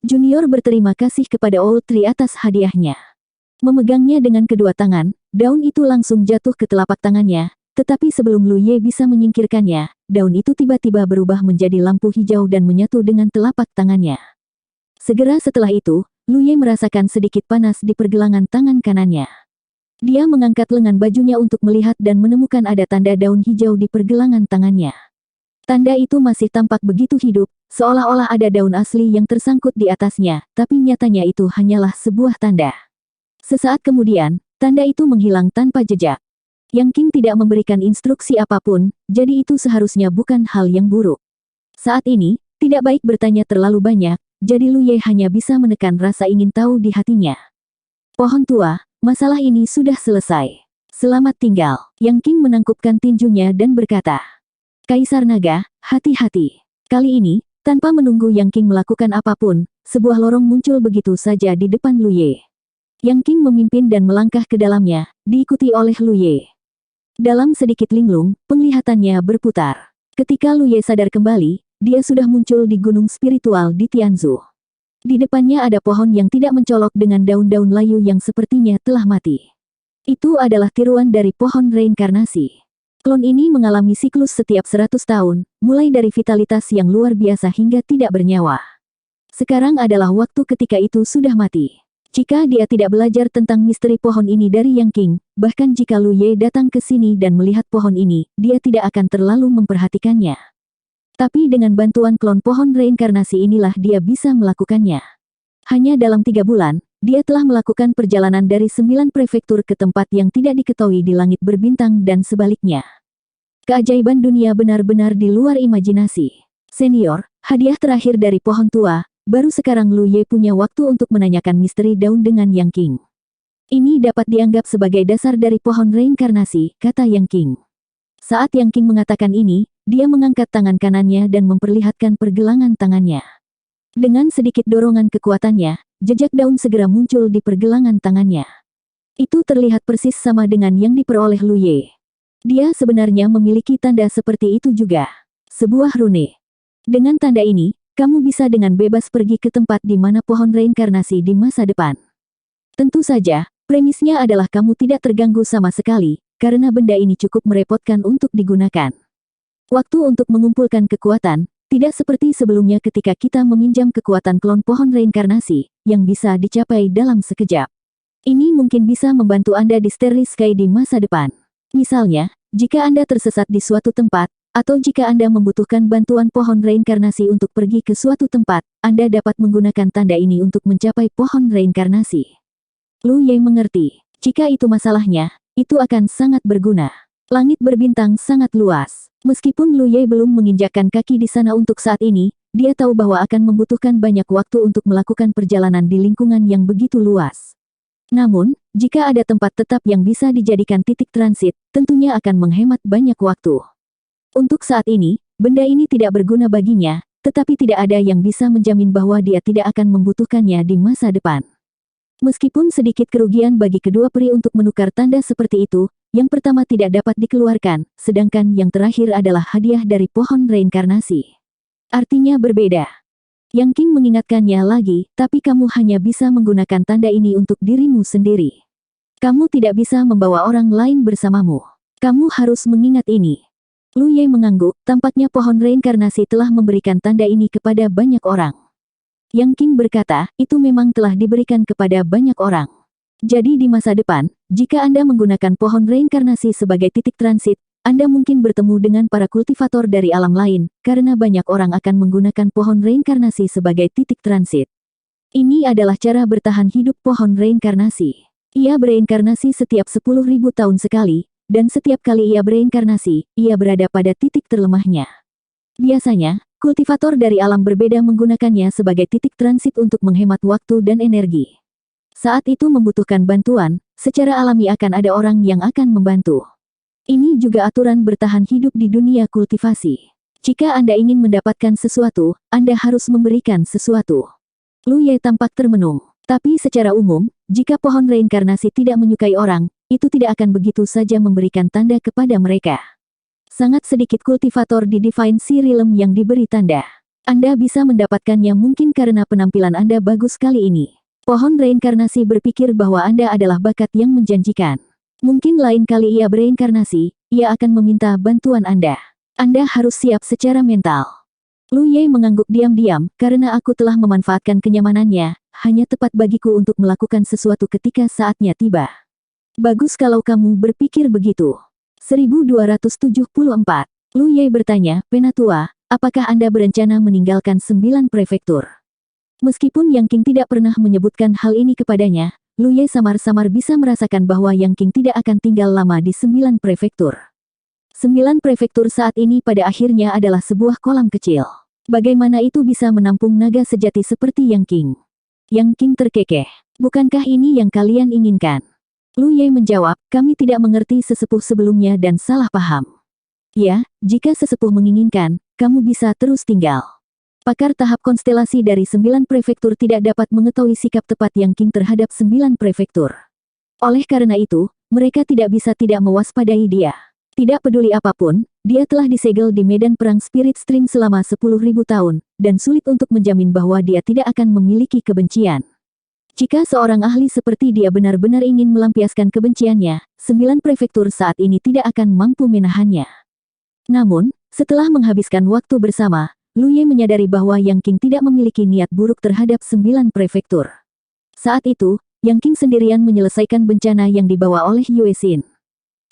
Junior berterima kasih kepada Old Tree atas hadiahnya. Memegangnya dengan kedua tangan, daun itu langsung jatuh ke telapak tangannya, tetapi sebelum Lu Ye bisa menyingkirkannya, daun itu tiba-tiba berubah menjadi lampu hijau dan menyatu dengan telapak tangannya. Segera setelah itu, Lu Ye merasakan sedikit panas di pergelangan tangan kanannya. Dia mengangkat lengan bajunya untuk melihat dan menemukan ada tanda daun hijau di pergelangan tangannya. Tanda itu masih tampak begitu hidup, seolah-olah ada daun asli yang tersangkut di atasnya, tapi nyatanya itu hanyalah sebuah tanda. Sesaat kemudian, tanda itu menghilang tanpa jejak. Yang King tidak memberikan instruksi apapun, jadi itu seharusnya bukan hal yang buruk. Saat ini, tidak baik bertanya terlalu banyak, jadi Lu Ye hanya bisa menekan rasa ingin tahu di hatinya. Pohon tua, masalah ini sudah selesai. Selamat tinggal. Yang King menangkupkan tinjunya dan berkata, Kaisar Naga, hati-hati. Kali ini, tanpa menunggu Yang King melakukan apapun, sebuah lorong muncul begitu saja di depan Lu Ye. Yang King memimpin dan melangkah ke dalamnya, diikuti oleh Lu Ye. Dalam sedikit linglung, penglihatannya berputar. Ketika Lu Ye sadar kembali, dia sudah muncul di gunung spiritual di Tianzu. Di depannya ada pohon yang tidak mencolok dengan daun-daun layu yang sepertinya telah mati. Itu adalah tiruan dari pohon reinkarnasi. Klon ini mengalami siklus setiap 100 tahun, mulai dari vitalitas yang luar biasa hingga tidak bernyawa. Sekarang adalah waktu ketika itu sudah mati. Jika dia tidak belajar tentang misteri pohon ini dari Yang King, bahkan jika Lu Ye datang ke sini dan melihat pohon ini, dia tidak akan terlalu memperhatikannya. Tapi dengan bantuan klon pohon reinkarnasi inilah dia bisa melakukannya. Hanya dalam 3 bulan, dia telah melakukan perjalanan dari 9 prefektur ke tempat yang tidak diketahui di langit berbintang dan sebaliknya. Keajaiban dunia benar-benar di luar imajinasi. Senior, hadiah terakhir dari pohon tua, baru sekarang Lu Ye punya waktu untuk menanyakan misteri daun dengan Yang King. Ini dapat dianggap sebagai dasar dari pohon reinkarnasi, kata Yang King. Saat Yang King mengatakan ini, dia mengangkat tangan kanannya dan memperlihatkan pergelangan tangannya. Dengan sedikit dorongan kekuatannya, jejak daun segera muncul di pergelangan tangannya. Itu terlihat persis sama dengan yang diperoleh Lu Ye. Dia sebenarnya memiliki tanda seperti itu juga. Sebuah rune. Dengan tanda ini, kamu bisa dengan bebas pergi ke tempat di mana pohon reinkarnasi di masa depan. Tentu saja, premisnya adalah kamu tidak terganggu sama sekali, karena benda ini cukup merepotkan untuk digunakan. Waktu untuk mengumpulkan kekuatan, tidak seperti sebelumnya ketika kita meminjam kekuatan klon pohon reinkarnasi, yang bisa dicapai dalam sekejap. Ini mungkin bisa membantu Anda di Starry Sky di masa depan. Misalnya, jika Anda tersesat di suatu tempat, atau jika Anda membutuhkan bantuan pohon reinkarnasi untuk pergi ke suatu tempat, Anda dapat menggunakan tanda ini untuk mencapai pohon reinkarnasi. Lu Ye mengerti, jika itu masalahnya, itu akan sangat berguna. Langit berbintang sangat luas. Meskipun Lu Ye belum menginjakkan kaki di sana untuk saat ini, dia tahu bahwa akan membutuhkan banyak waktu untuk melakukan perjalanan di lingkungan yang begitu luas. Namun, jika ada tempat tetap yang bisa dijadikan titik transit, tentunya akan menghemat banyak waktu. Untuk saat ini, benda ini tidak berguna baginya, tetapi tidak ada yang bisa menjamin bahwa dia tidak akan membutuhkannya di masa depan. Meskipun sedikit kerugian bagi kedua peri untuk menukar tanda seperti itu, yang pertama tidak dapat dikeluarkan, sedangkan yang terakhir adalah hadiah dari pohon reinkarnasi. Artinya berbeda. Yang King mengingatkannya lagi, tapi kamu hanya bisa menggunakan tanda ini untuk dirimu sendiri. Kamu tidak bisa membawa orang lain bersamamu. Kamu harus mengingat ini. Lu Ye mengangguk, tampaknya pohon reinkarnasi telah memberikan tanda ini kepada banyak orang. Yang King berkata, itu memang telah diberikan kepada banyak orang. Jadi di masa depan, jika Anda menggunakan pohon reinkarnasi sebagai titik transit, Anda mungkin bertemu dengan para kultivator dari alam lain, karena banyak orang akan menggunakan pohon reinkarnasi sebagai titik transit. Ini adalah cara bertahan hidup pohon reinkarnasi. Ia bereinkarnasi setiap 10.000 tahun sekali, dan setiap kali ia bereinkarnasi, ia berada pada titik terlemahnya. Biasanya, kultivator dari alam berbeda menggunakannya sebagai titik transit untuk menghemat waktu dan energi. Saat itu membutuhkan bantuan, secara alami akan ada orang yang akan membantu. Ini juga aturan bertahan hidup di dunia kultivasi. Jika Anda ingin mendapatkan sesuatu, Anda harus memberikan sesuatu. Lu Ye tampak termenung. Tapi secara umum, jika pohon reinkarnasi tidak menyukai orang, itu tidak akan begitu saja memberikan tanda kepada mereka. Sangat sedikit kultivator di Divine Sea Realm yang diberi tanda. Anda bisa mendapatkannya mungkin karena penampilan Anda bagus kali ini. Pohon reinkarnasi berpikir bahwa Anda adalah bakat yang menjanjikan. Mungkin lain kali ia bereinkarnasi, ia akan meminta bantuan Anda. Anda harus siap secara mental. Lu Ye mengangguk diam-diam, karena aku telah memanfaatkan kenyamanannya, hanya tepat bagiku untuk melakukan sesuatu ketika saatnya tiba. Bagus kalau kamu berpikir begitu. 1274. Lu Ye bertanya, Penatua, apakah Anda berencana meninggalkan 9 prefektur? Meskipun Yang Qing tidak pernah menyebutkan hal ini kepadanya, Lu Ye samar-samar bisa merasakan bahwa Yang Qing tidak akan tinggal lama di 9 prefektur. 9 prefektur saat ini pada akhirnya adalah sebuah kolam kecil. Bagaimana itu bisa menampung naga sejati seperti Yang Qing? Yang Qing terkekeh. Bukankah ini yang kalian inginkan? Lu Ye menjawab, kami tidak mengerti sesepuh sebelumnya dan salah paham. Ya, jika sesepuh menginginkan, kamu bisa terus tinggal. Pakar tahap konstelasi dari 9 prefektur tidak dapat mengetahui sikap tepat Yang Qing terhadap 9 prefektur. Oleh karena itu, mereka tidak bisa tidak mewaspadai dia. Tidak peduli apapun, dia telah disegel di medan perang Spirit Stream selama 10.000 tahun, dan sulit untuk menjamin bahwa dia tidak akan memiliki kebencian. Jika seorang ahli seperti dia benar-benar ingin melampiaskan kebenciannya, 9 prefektur saat ini tidak akan mampu menahannya. Namun, setelah menghabiskan waktu bersama, Lu Ye menyadari bahwa Yang Qing tidak memiliki niat buruk terhadap 9 prefektur. Saat itu, Yang Qing sendirian menyelesaikan bencana yang dibawa oleh Yue Xin.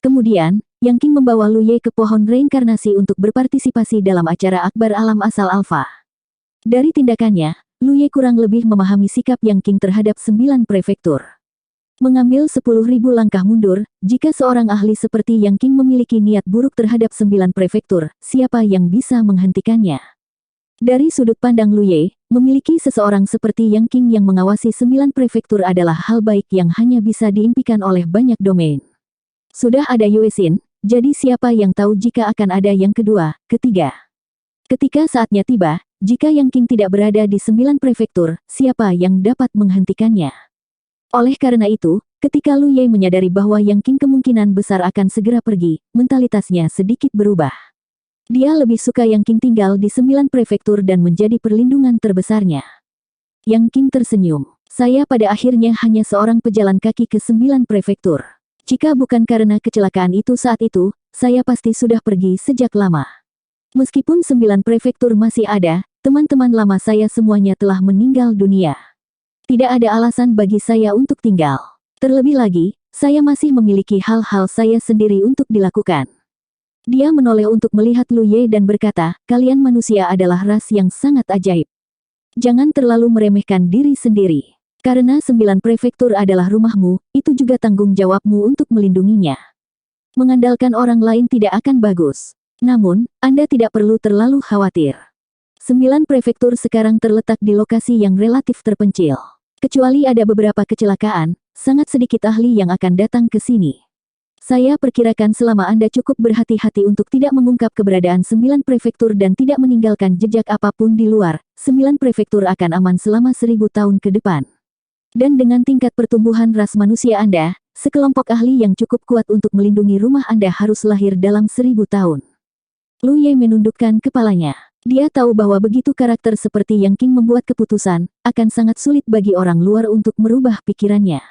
Kemudian, Yang Qing membawa Lu Ye ke pohon reinkarnasi untuk berpartisipasi dalam acara akbar alam asal alfa. Dari tindakannya, Lu Ye kurang lebih memahami sikap Yang Qing terhadap 9 prefektur. Mengambil 10.000 langkah mundur, jika seorang ahli seperti Yang Qing memiliki niat buruk terhadap 9 prefektur, siapa yang bisa menghentikannya? Dari sudut pandang Lu Ye, memiliki seseorang seperti Yang Qing yang mengawasi 9 prefektur adalah hal baik yang hanya bisa diimpikan oleh banyak domain. Sudah ada Yue Xin, jadi siapa yang tahu jika akan ada yang kedua, ketiga. Ketika saatnya tiba, jika Yang Qing tidak berada di 9 prefektur, siapa yang dapat menghentikannya? Oleh karena itu, ketika Lu Ye menyadari bahwa Yang Qing kemungkinan besar akan segera pergi, mentalitasnya sedikit berubah. Dia lebih suka Yang Qing tinggal di 9 prefektur dan menjadi perlindungan terbesarnya. Yang Qing tersenyum. Saya pada akhirnya hanya seorang pejalan kaki ke 9 prefektur. Jika bukan karena kecelakaan itu saat itu, saya pasti sudah pergi sejak lama. Meskipun 9 prefektur masih ada, teman-teman lama saya semuanya telah meninggal dunia. Tidak ada alasan bagi saya untuk tinggal. Terlebih lagi, saya masih memiliki hal-hal saya sendiri untuk dilakukan. Dia menoleh untuk melihat Lu Ye dan berkata, kalian manusia adalah ras yang sangat ajaib. Jangan terlalu meremehkan diri sendiri. Karena 9 prefektur adalah rumahmu, itu juga tanggung jawabmu untuk melindunginya. Mengandalkan orang lain tidak akan bagus. Namun, Anda tidak perlu terlalu khawatir. 9 prefektur sekarang terletak di lokasi yang relatif terpencil. Kecuali ada beberapa kecelakaan, sangat sedikit ahli yang akan datang ke sini. Saya perkirakan selama Anda cukup berhati-hati untuk tidak mengungkap keberadaan 9 prefektur dan tidak meninggalkan jejak apapun di luar, 9 prefektur akan aman selama 1000 tahun ke depan. Dan dengan tingkat pertumbuhan ras manusia Anda, sekelompok ahli yang cukup kuat untuk melindungi rumah Anda harus lahir dalam 1000 tahun. Lu Ye menundukkan kepalanya. Dia tahu bahwa begitu karakter seperti Yang Qing membuat keputusan, akan sangat sulit bagi orang luar untuk merubah pikirannya.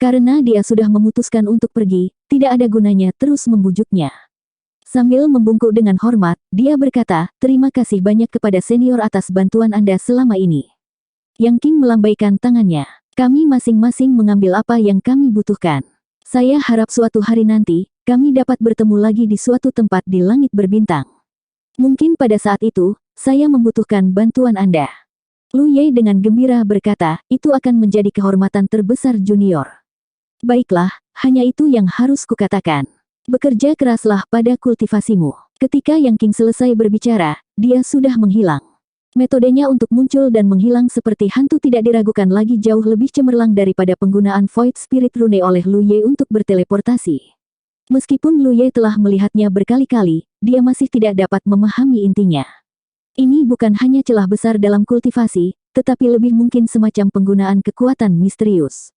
Karena dia sudah memutuskan untuk pergi, tidak ada gunanya terus membujuknya. Sambil membungkuk dengan hormat, dia berkata, terima kasih banyak kepada senior atas bantuan Anda selama ini. Yang Qing melambaikan tangannya. Kami masing-masing mengambil apa yang kami butuhkan. Saya harap suatu hari nanti, kami dapat bertemu lagi di suatu tempat di langit berbintang. Mungkin pada saat itu, saya membutuhkan bantuan Anda. Lu Ye dengan gembira berkata, itu akan menjadi kehormatan terbesar junior. Baiklah, hanya itu yang harus kukatakan. Bekerja keraslah pada kultivasimu. Ketika Yang Qing selesai berbicara, dia sudah menghilang. Metodenya untuk muncul dan menghilang seperti hantu tidak diragukan lagi jauh lebih cemerlang daripada penggunaan Void Spirit Rune oleh Lu Ye untuk berteleportasi. Meskipun Lu Ye telah melihatnya berkali-kali, dia masih tidak dapat memahami intinya. Ini bukan hanya celah besar dalam kultivasi, tetapi lebih mungkin semacam penggunaan kekuatan misterius.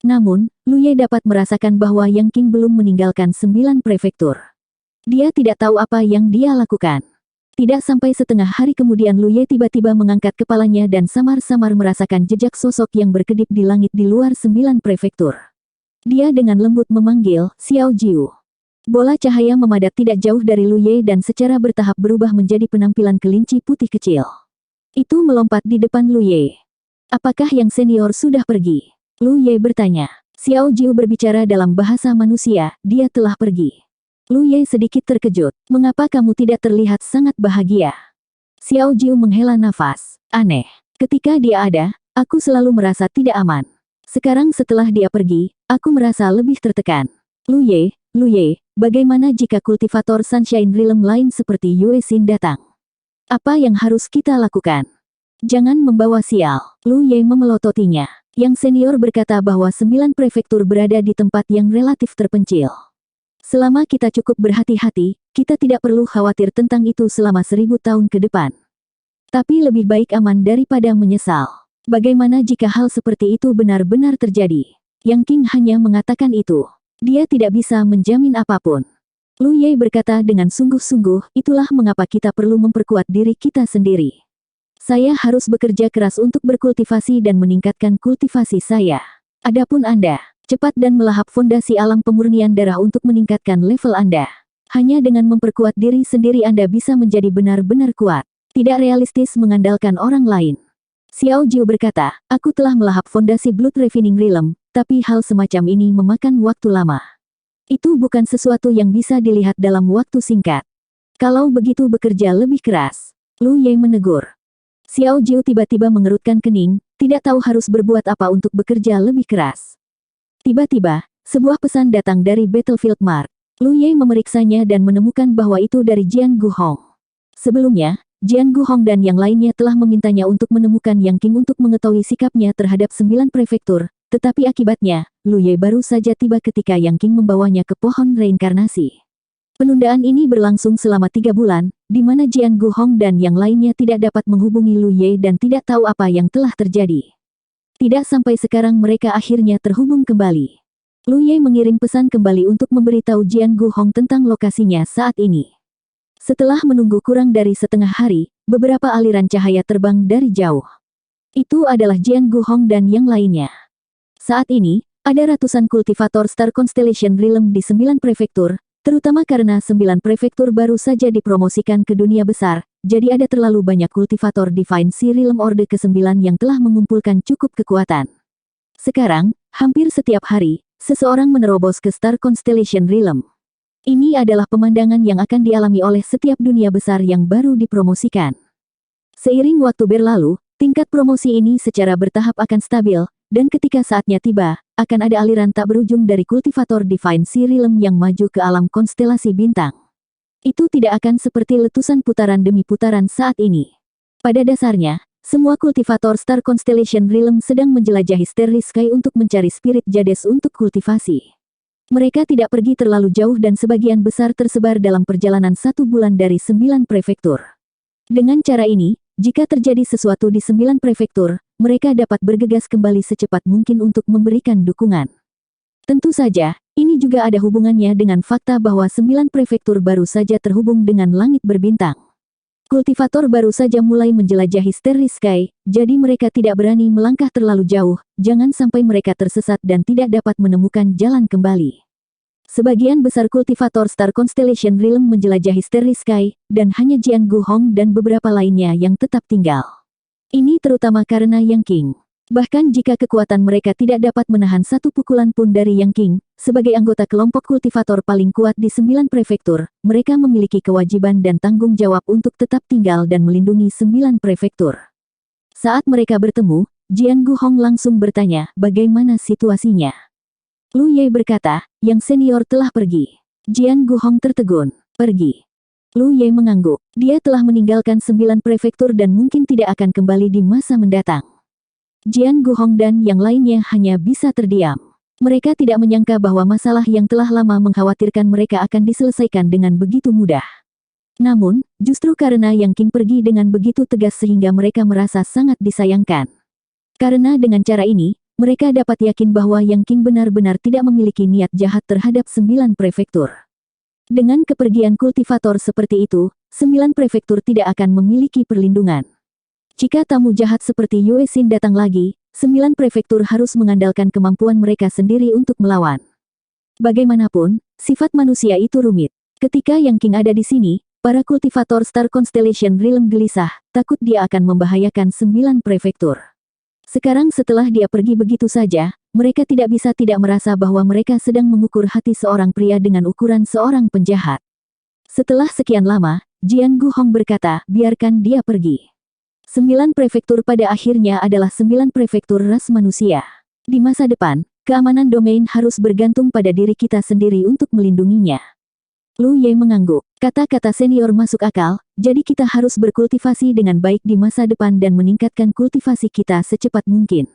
Namun, Lu Ye dapat merasakan bahwa Yang Qing belum meninggalkan 9 prefektur. Dia tidak tahu apa yang dia lakukan. Tidak sampai setengah hari kemudian Lu Ye tiba-tiba mengangkat kepalanya dan samar-samar merasakan jejak sosok yang berkedip di langit di luar 9 prefektur. Dia dengan lembut memanggil, Xiao Jiu. Bola cahaya memadat tidak jauh dari Lu Ye dan secara bertahap berubah menjadi penampilan kelinci putih kecil. Itu melompat di depan Lu Ye. Apakah yang senior sudah pergi? Lu Ye bertanya. Xiao Jiu berbicara dalam bahasa manusia, dia telah pergi. Lu Ye sedikit terkejut. Mengapa kamu tidak terlihat sangat bahagia? Xiao Jiu menghela nafas. Aneh. Ketika dia ada, aku selalu merasa tidak aman. Sekarang setelah dia pergi, aku merasa lebih tertekan. Lu Ye, bagaimana jika kultivator Sunshine Realm lain seperti Yue Xin datang? Apa yang harus kita lakukan? Jangan membawa sial. Lu Ye memelototinya. Yang senior berkata bahwa 9 prefektur berada di tempat yang relatif terpencil. Selama kita cukup berhati-hati, kita tidak perlu khawatir tentang itu selama 1000 tahun ke depan. Tapi lebih baik aman daripada menyesal. Bagaimana jika hal seperti itu benar-benar terjadi? Yang King hanya mengatakan itu. Dia tidak bisa menjamin apapun. Lu Ye berkata dengan sungguh-sungguh, itulah mengapa kita perlu memperkuat diri kita sendiri. Saya harus bekerja keras untuk berkultivasi dan meningkatkan kultivasi saya. Adapun Anda, cepat dan melahap fondasi alam pemurnian darah untuk meningkatkan level Anda. Hanya dengan memperkuat diri sendiri Anda bisa menjadi benar-benar kuat. Tidak realistis mengandalkan orang lain. Xiao Jiu berkata, aku telah melahap fondasi Blood Refining Realm, tapi hal semacam ini memakan waktu lama. Itu bukan sesuatu yang bisa dilihat dalam waktu singkat. Kalau begitu bekerja lebih keras. Lu Ye menegur. Xiao Jiu tiba-tiba mengerutkan kening, tidak tahu harus berbuat apa untuk bekerja lebih keras. Tiba-tiba, sebuah pesan datang dari Battlefield Mark. Lu Ye memeriksanya dan menemukan bahwa itu dari Jian Guhong. Sebelumnya, Jian Guhong dan yang lainnya telah memintanya untuk menemukan Yang King untuk mengetahui sikapnya terhadap 9 prefektur, tetapi akibatnya, Lu Ye baru saja tiba ketika Yang King membawanya ke pohon reinkarnasi. Penundaan ini berlangsung selama 3 bulan, di mana Jian Guhong dan yang lainnya tidak dapat menghubungi Lu Ye dan tidak tahu apa yang telah terjadi. Tidak sampai sekarang mereka akhirnya terhubung kembali. Lu Ye mengirim pesan kembali untuk memberitahu Jian Guhong tentang lokasinya saat ini. Setelah menunggu kurang dari setengah hari, beberapa aliran cahaya terbang dari jauh. Itu adalah Jian Guhong dan yang lainnya. Saat ini, ada ratusan kultivator Star Constellation Realm di 9 prefektur, terutama karena 9 prefektur baru saja dipromosikan ke dunia besar, jadi ada terlalu banyak kultivator Divine Sea Realm Orde ke-9 yang telah mengumpulkan cukup kekuatan. Sekarang, hampir setiap hari, seseorang menerobos ke Star Constellation Realm. Ini adalah pemandangan yang akan dialami oleh setiap dunia besar yang baru dipromosikan. Seiring waktu berlalu, tingkat promosi ini secara bertahap akan stabil, dan ketika saatnya tiba, akan ada aliran tak berujung dari kultivator Divine Sea Realm yang maju ke alam konstelasi bintang. Itu tidak akan seperti letusan putaran demi putaran saat ini. Pada dasarnya, semua kultivator Star Constellation Realm sedang menjelajahi Starry Sky untuk mencari spirit Jades untuk kultivasi. Mereka tidak pergi terlalu jauh dan sebagian besar tersebar dalam perjalanan 1 bulan dari 9 prefektur. Dengan cara ini, jika terjadi sesuatu di 9 prefektur, mereka dapat bergegas kembali secepat mungkin untuk memberikan dukungan. Tentu saja, ini juga ada hubungannya dengan fakta bahwa 9 prefektur baru saja terhubung dengan langit berbintang. Kultivator baru saja mulai menjelajahi Starry Sky, jadi mereka tidak berani melangkah terlalu jauh, jangan sampai mereka tersesat dan tidak dapat menemukan jalan kembali. Sebagian besar kultivator Star Constellation Realm menjelajahi Starry Sky, dan hanya Jian Guhong dan beberapa lainnya yang tetap tinggal. Ini terutama karena Yang King. Bahkan jika kekuatan mereka tidak dapat menahan satu pukulan pun dari Yang King, sebagai anggota kelompok kultivator paling kuat di 9 prefektur, mereka memiliki kewajiban dan tanggung jawab untuk tetap tinggal dan melindungi 9 prefektur. Saat mereka bertemu, Jian Guhong langsung bertanya, bagaimana situasinya? Lu Ye berkata, yang senior telah pergi. Jian Guhong tertegun. Pergi. Lu Ye mengangguk. Dia telah meninggalkan 9 prefektur dan mungkin tidak akan kembali di masa mendatang. Jian Guhong dan yang lainnya hanya bisa terdiam. Mereka tidak menyangka bahwa masalah yang telah lama mengkhawatirkan mereka akan diselesaikan dengan begitu mudah. Namun, justru karena Yang King pergi dengan begitu tegas sehingga mereka merasa sangat disayangkan. Karena dengan cara ini, mereka dapat yakin bahwa Yang King benar-benar tidak memiliki niat jahat terhadap 9 prefektur. Dengan kepergian kultivator seperti itu, 9 prefektur tidak akan memiliki perlindungan. Jika tamu jahat seperti Yue Xin datang lagi, 9 prefektur harus mengandalkan kemampuan mereka sendiri untuk melawan. Bagaimanapun, sifat manusia itu rumit. Ketika Yang King ada di sini, para kultivator Star Constellation Realm gelisah, takut dia akan membahayakan 9 prefektur. Sekarang setelah dia pergi begitu saja, mereka tidak bisa tidak merasa bahwa mereka sedang mengukur hati seorang pria dengan ukuran seorang penjahat. Setelah sekian lama, Jian Guhong berkata, biarkan dia pergi. 9 prefektur pada akhirnya adalah 9 prefektur ras manusia. Di masa depan, keamanan domain harus bergantung pada diri kita sendiri untuk melindunginya. Lu Ye mengangguk. Kata-kata senior masuk akal, jadi kita harus berkultivasi dengan baik di masa depan dan meningkatkan kultivasi kita secepat mungkin.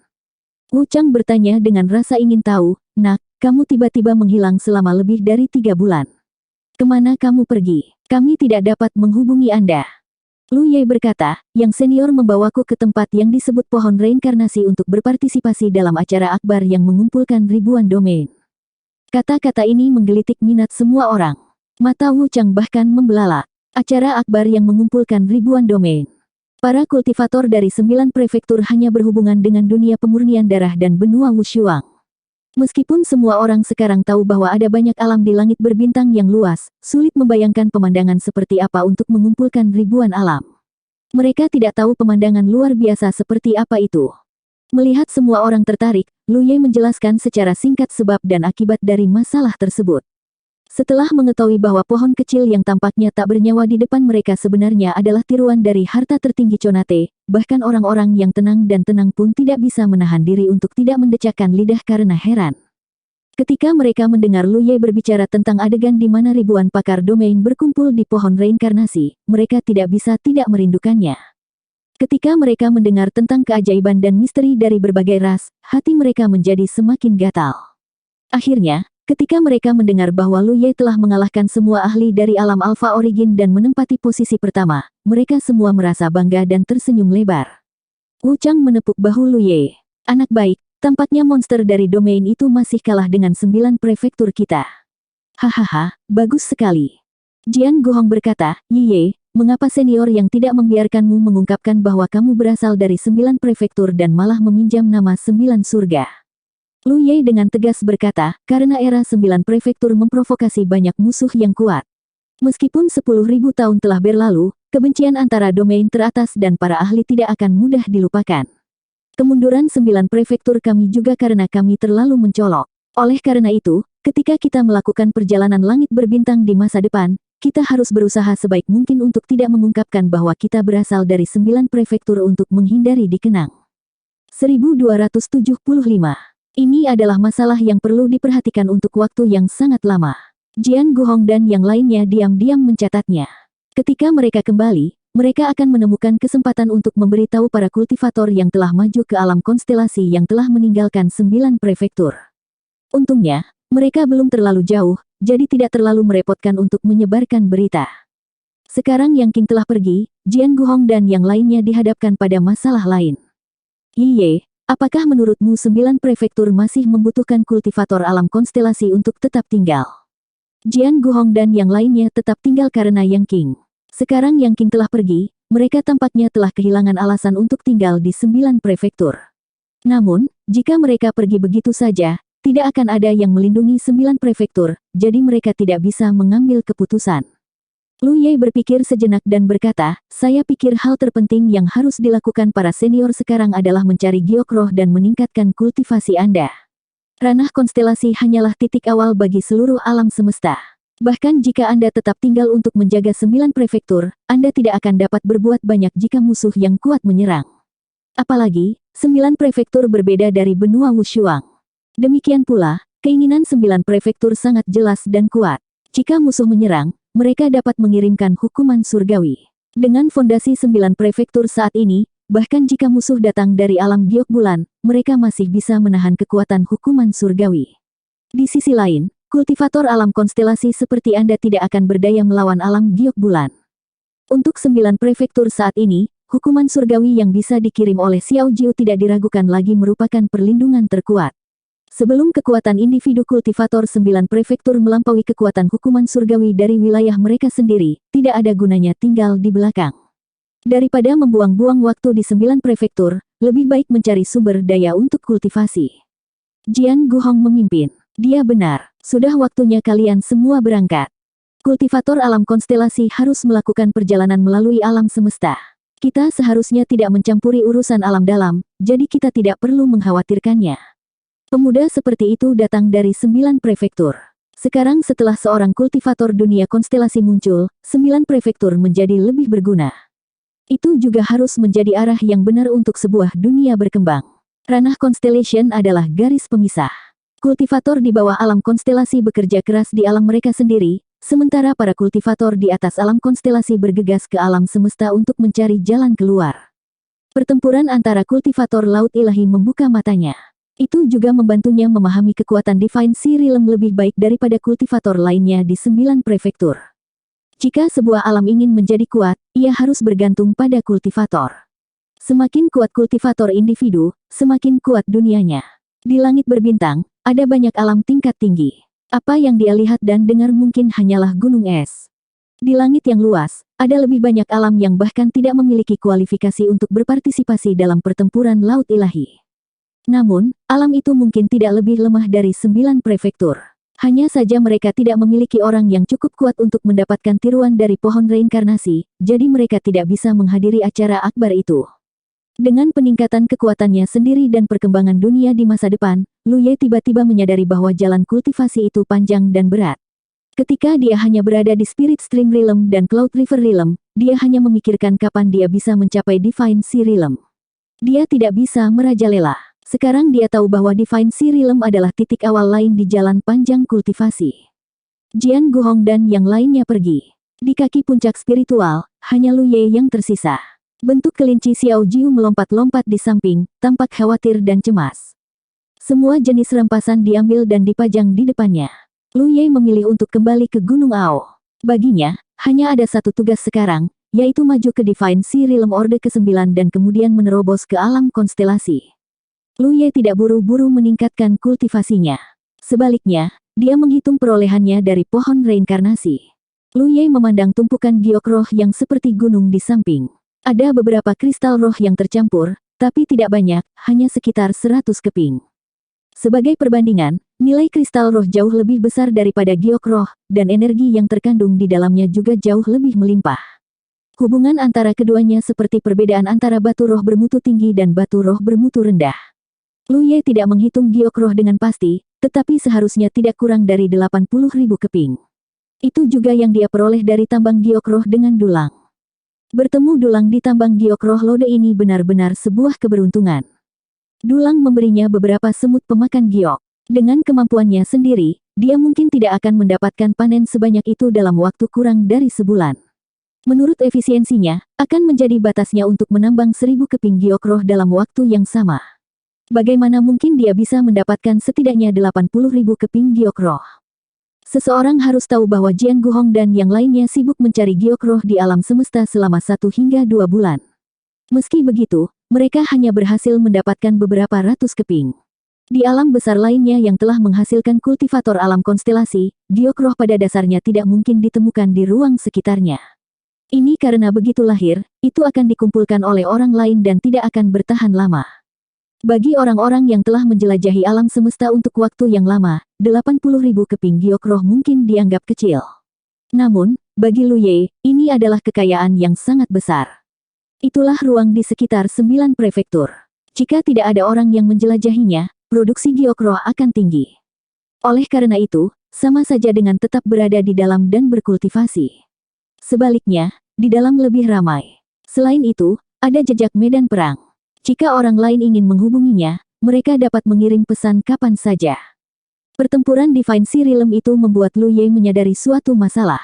Wu Chang bertanya dengan rasa ingin tahu, nak, kamu tiba-tiba menghilang selama lebih dari 3 bulan. Kemana kamu pergi? Kami tidak dapat menghubungi Anda. Lu Ye berkata, yang senior membawaku ke tempat yang disebut pohon reinkarnasi untuk berpartisipasi dalam acara akbar yang mengumpulkan ribuan domain. Kata-kata ini menggelitik minat semua orang. Mata Wu Chang bahkan membelalak. Acara akbar yang mengumpulkan ribuan domain. Para kultivator dari 9 prefektur hanya berhubungan dengan dunia pemurnian darah dan benua Wushuang. Meskipun semua orang sekarang tahu bahwa ada banyak alam di langit berbintang yang luas, sulit membayangkan pemandangan seperti apa untuk mengumpulkan ribuan alam. Mereka tidak tahu pemandangan luar biasa seperti apa itu. Melihat semua orang tertarik, Lu Ye menjelaskan secara singkat sebab dan akibat dari masalah tersebut. Setelah mengetahui bahwa pohon kecil yang tampaknya tak bernyawa di depan mereka sebenarnya adalah tiruan dari harta tertinggi Conate, bahkan orang-orang yang tenang dan tenang pun tidak bisa menahan diri untuk tidak mendecakkan lidah karena heran. Ketika mereka mendengar Lu Ye berbicara tentang adegan di mana ribuan pakar domain berkumpul di pohon reinkarnasi, mereka tidak bisa tidak merindukannya. Ketika mereka mendengar tentang keajaiban dan misteri dari berbagai ras, hati mereka menjadi semakin gatal. Akhirnya, ketika mereka mendengar bahwa Lu Ye telah mengalahkan semua ahli dari alam Alpha Origin dan menempati posisi pertama, mereka semua merasa bangga dan tersenyum lebar. Wu Chang menepuk bahu Lu Ye. Anak baik, tampaknya monster dari domain itu masih kalah dengan 9 prefektur kita. Hahaha, bagus sekali. Jian Guhong berkata, Ye, mengapa senior yang tidak membiarkanmu mengungkapkan bahwa kamu berasal dari 9 prefektur dan malah meminjam nama 9 surga? Lu Ye dengan tegas berkata, karena era 9 prefektur memprovokasi banyak musuh yang kuat. Meskipun 10.000 tahun telah berlalu, kebencian antara domain teratas dan para ahli tidak akan mudah dilupakan. Kemunduran 9 prefektur kami juga karena kami terlalu mencolok. Oleh karena itu, ketika kita melakukan perjalanan langit berbintang di masa depan, kita harus berusaha sebaik mungkin untuk tidak mengungkapkan bahwa kita berasal dari 9 prefektur untuk menghindari dikenang. 1275. Ini adalah masalah yang perlu diperhatikan untuk waktu yang sangat lama. Jian Guhong dan yang lainnya diam-diam mencatatnya. Ketika mereka kembali, mereka akan menemukan kesempatan untuk memberitahu para kultivator yang telah maju ke alam konstelasi yang telah meninggalkan 9 prefektur. Untungnya, mereka belum terlalu jauh, jadi tidak terlalu merepotkan untuk menyebarkan berita. Sekarang Yang King telah pergi, Jian Guhong dan yang lainnya dihadapkan pada masalah lain. Ye, apakah menurutmu 9 prefektur masih membutuhkan kultivator alam konstelasi untuk tetap tinggal? Jian Guhong dan yang lainnya tetap tinggal karena Yang King. Sekarang Yang King telah pergi, mereka tampaknya telah kehilangan alasan untuk tinggal di 9 prefektur. Namun, jika mereka pergi begitu saja, tidak akan ada yang melindungi 9 prefektur, jadi mereka tidak bisa mengambil keputusan. Lu Ye berpikir sejenak dan berkata, saya pikir hal terpenting yang harus dilakukan para senior sekarang adalah mencari giok roh dan meningkatkan kultivasi Anda. Ranah konstelasi hanyalah titik awal bagi seluruh alam semesta. Bahkan jika Anda tetap tinggal untuk menjaga 9 prefektur, Anda tidak akan dapat berbuat banyak jika musuh yang kuat menyerang. Apalagi, 9 prefektur berbeda dari benua Wushuang. Demikian pula, keinginan 9 prefektur sangat jelas dan kuat. Jika musuh menyerang, mereka dapat mengirimkan hukuman surgawi. Dengan fondasi 9 prefektur saat ini, bahkan jika musuh datang dari alam giok bulan, mereka masih bisa menahan kekuatan hukuman surgawi. Di sisi lain, kultivator alam konstelasi seperti Anda tidak akan berdaya melawan alam giok bulan. Untuk 9 prefektur saat ini, hukuman surgawi yang bisa dikirim oleh Xiao Jiu tidak diragukan lagi merupakan perlindungan terkuat. Sebelum kekuatan individu kultivator 9 prefektur melampaui kekuatan hukuman surgawi dari wilayah mereka sendiri, tidak ada gunanya tinggal di belakang. Daripada membuang-buang waktu di 9 prefektur, lebih baik mencari sumber daya untuk kultivasi. Jian Guhong memimpin. Dia benar, sudah waktunya kalian semua berangkat. Kultivator alam konstelasi harus melakukan perjalanan melalui alam semesta. Kita seharusnya tidak mencampuri urusan alam dalam, jadi kita tidak perlu mengkhawatirkannya. Pemuda seperti itu datang dari 9 prefektur. Sekarang setelah seorang kultivator dunia konstelasi muncul, 9 prefektur menjadi lebih berguna. Itu juga harus menjadi arah yang benar untuk sebuah dunia berkembang. Ranah constellation adalah garis pemisah. Kultivator di bawah alam konstelasi bekerja keras di alam mereka sendiri, sementara para kultivator di atas alam konstelasi bergegas ke alam semesta untuk mencari jalan keluar. Pertempuran antara kultivator Laut Ilahi membuka matanya. Itu juga membantunya memahami kekuatan Divine Sea Realm lebih baik daripada kultivator lainnya di 9 prefektur. Jika sebuah alam ingin menjadi kuat, ia harus bergantung pada kultivator. Semakin kuat kultivator individu, semakin kuat dunianya. Di langit berbintang, ada banyak alam tingkat tinggi. Apa yang dia lihat dan dengar mungkin hanyalah gunung es. Di langit yang luas, ada lebih banyak alam yang bahkan tidak memiliki kualifikasi untuk berpartisipasi dalam pertempuran Laut Ilahi. Namun, alam itu mungkin tidak lebih lemah dari 9 prefektur. Hanya saja mereka tidak memiliki orang yang cukup kuat untuk mendapatkan tiruan dari pohon reinkarnasi, jadi mereka tidak bisa menghadiri acara akbar itu. Dengan peningkatan kekuatannya sendiri dan perkembangan dunia di masa depan, Lu Ye tiba-tiba menyadari bahwa jalan kultivasi itu panjang dan berat. Ketika dia hanya berada di Spirit Stream Realm dan Cloud River Realm, dia hanya memikirkan kapan dia bisa mencapai Divine Sea Realm. Dia tidak bisa merajalela. Sekarang dia tahu bahwa Divine Sea Realm adalah titik awal lain di jalan panjang kultivasi. Jian Guhong dan yang lainnya pergi. Di kaki puncak spiritual, hanya Lu Ye yang tersisa. Bentuk kelinci Xiao Jiu melompat-lompat di samping, tampak khawatir dan cemas. Semua jenis rampasan diambil dan dipajang di depannya. Lu Ye memilih untuk kembali ke Gunung Ao. Baginya, hanya ada satu tugas sekarang, yaitu maju ke Divine Sea Realm Orde ke-9 dan kemudian menerobos ke alam konstelasi. Lu Ye tidak buru-buru meningkatkan kultivasinya. Sebaliknya, dia menghitung perolehannya dari pohon reinkarnasi. Lu Ye memandang tumpukan giok roh yang seperti gunung di samping. Ada beberapa kristal roh yang tercampur, tapi tidak banyak, hanya sekitar 100 keping. Sebagai perbandingan, nilai kristal roh jauh lebih besar daripada giok roh, dan energi yang terkandung di dalamnya juga jauh lebih melimpah. Hubungan antara keduanya seperti perbedaan antara batu roh bermutu tinggi dan batu roh bermutu rendah. Lu Ye tidak menghitung giok roh dengan pasti, tetapi seharusnya tidak kurang dari 80.000 keping. Itu juga yang dia peroleh dari tambang giok roh dengan dulang. Bertemu dulang di tambang giok roh lode ini benar-benar sebuah keberuntungan. Dulang memberinya beberapa semut pemakan giok. Dengan kemampuannya sendiri, dia mungkin tidak akan mendapatkan panen sebanyak itu dalam waktu kurang dari sebulan. Menurut efisiensinya, akan menjadi batasnya untuk menambang 1000 keping giok roh dalam waktu yang sama. Bagaimana mungkin dia bisa mendapatkan setidaknya 80.000 keping giok roh? Seseorang harus tahu bahwa Jian Guhong dan yang lainnya sibuk mencari giok roh di alam semesta selama 1 hingga 2 bulan. Meski begitu, mereka hanya berhasil mendapatkan beberapa ratus keping. Di alam besar lainnya yang telah menghasilkan kultivator alam konstelasi, giok roh pada dasarnya tidak mungkin ditemukan di ruang sekitarnya. Ini karena begitu lahir, itu akan dikumpulkan oleh orang lain dan tidak akan bertahan lama. Bagi orang-orang yang telah menjelajahi alam semesta untuk waktu yang lama, 80.000 keping giok roh mungkin dianggap kecil. Namun, bagi Lu Ye, ini adalah kekayaan yang sangat besar. Itulah ruang di sekitar 9 prefektur. Jika tidak ada orang yang menjelajahinya, produksi giok roh akan tinggi. Oleh karena itu, sama saja dengan tetap berada di dalam dan berkultivasi. Sebaliknya, di dalam lebih ramai. Selain itu, ada jejak medan perang. Jika orang lain ingin menghubunginya, mereka dapat mengirim pesan kapan saja. Pertempuran Divine Sea Realm itu membuat Lu Ye menyadari suatu masalah.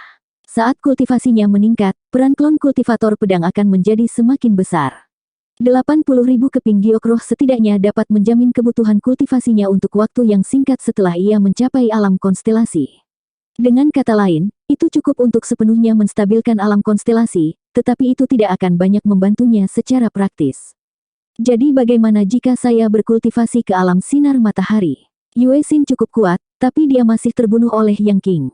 Saat kultivasinya meningkat, peran klon kultivator pedang akan menjadi semakin besar. 80.000 keping giok roh setidaknya dapat menjamin kebutuhan kultivasinya untuk waktu yang singkat setelah ia mencapai alam konstelasi. Dengan kata lain, itu cukup untuk sepenuhnya menstabilkan alam konstelasi, tetapi itu tidak akan banyak membantunya secara praktis. Jadi bagaimana jika saya berkultivasi ke alam sinar matahari? Yue Xin cukup kuat, tapi dia masih terbunuh oleh Yang Qing.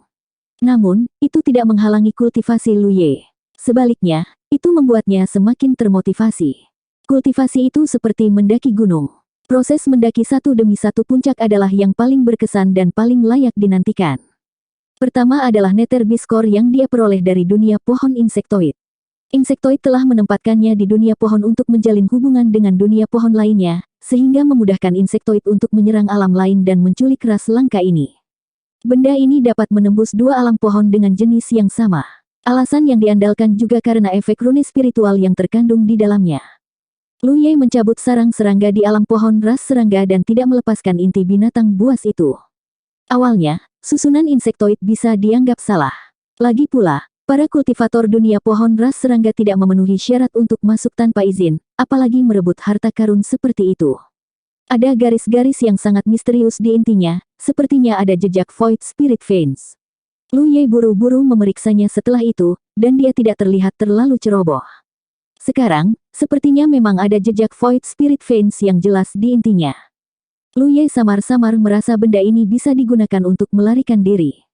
Namun, itu tidak menghalangi kultivasi Lu Ye. Sebaliknya, itu membuatnya semakin termotivasi. Kultivasi itu seperti mendaki gunung. Proses mendaki satu demi satu puncak adalah yang paling berkesan dan paling layak dinantikan. Pertama adalah Nether Biscore yang dia peroleh dari dunia pohon insektoid. Insektoid telah menempatkannya di dunia pohon untuk menjalin hubungan dengan dunia pohon lainnya, sehingga memudahkan insektoid untuk menyerang alam lain dan menculik ras langka ini. Benda ini dapat menembus dua alam pohon dengan jenis yang sama. Alasan yang diandalkan juga karena efek rune spiritual yang terkandung di dalamnya. Lu Ye mencabut sarang serangga di alam pohon ras serangga dan tidak melepaskan inti binatang buas itu. Awalnya, susunan insektoid bisa dianggap salah. Lagi pula, para kultivator dunia pohon ras serangga tidak memenuhi syarat untuk masuk tanpa izin, apalagi merebut harta karun seperti itu. Ada garis-garis yang sangat misterius di intinya, sepertinya ada jejak Void Spirit Veins. Lu Ye buru-buru memeriksanya setelah itu, dan dia tidak terlihat terlalu ceroboh. Sekarang, sepertinya memang ada jejak Void Spirit Veins yang jelas di intinya. Lu Ye samar-samar merasa benda ini bisa digunakan untuk melarikan diri.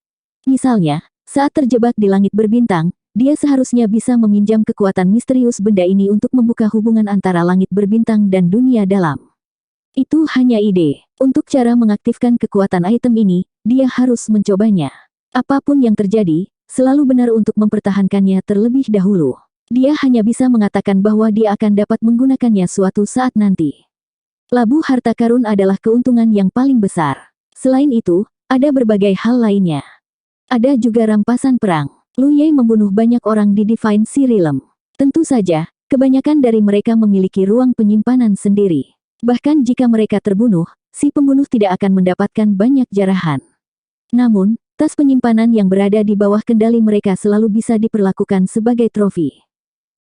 Misalnya, saat terjebak di langit berbintang, dia seharusnya bisa meminjam kekuatan misterius benda ini untuk membuka hubungan antara langit berbintang dan dunia dalam. Itu hanya ide. Untuk cara mengaktifkan kekuatan item ini, dia harus mencobanya. Apapun yang terjadi, selalu benar untuk mempertahankannya terlebih dahulu. Dia hanya bisa mengatakan bahwa dia akan dapat menggunakannya suatu saat nanti. Labu harta karun adalah keuntungan yang paling besar. Selain itu, ada berbagai hal lainnya. Ada juga rampasan perang. Lu Ye membunuh banyak orang di Divine Sea Realm. Tentu saja, kebanyakan dari mereka memiliki ruang penyimpanan sendiri. Bahkan jika mereka terbunuh, si pembunuh tidak akan mendapatkan banyak jarahan. Namun, tas penyimpanan yang berada di bawah kendali mereka selalu bisa diperlakukan sebagai trofi.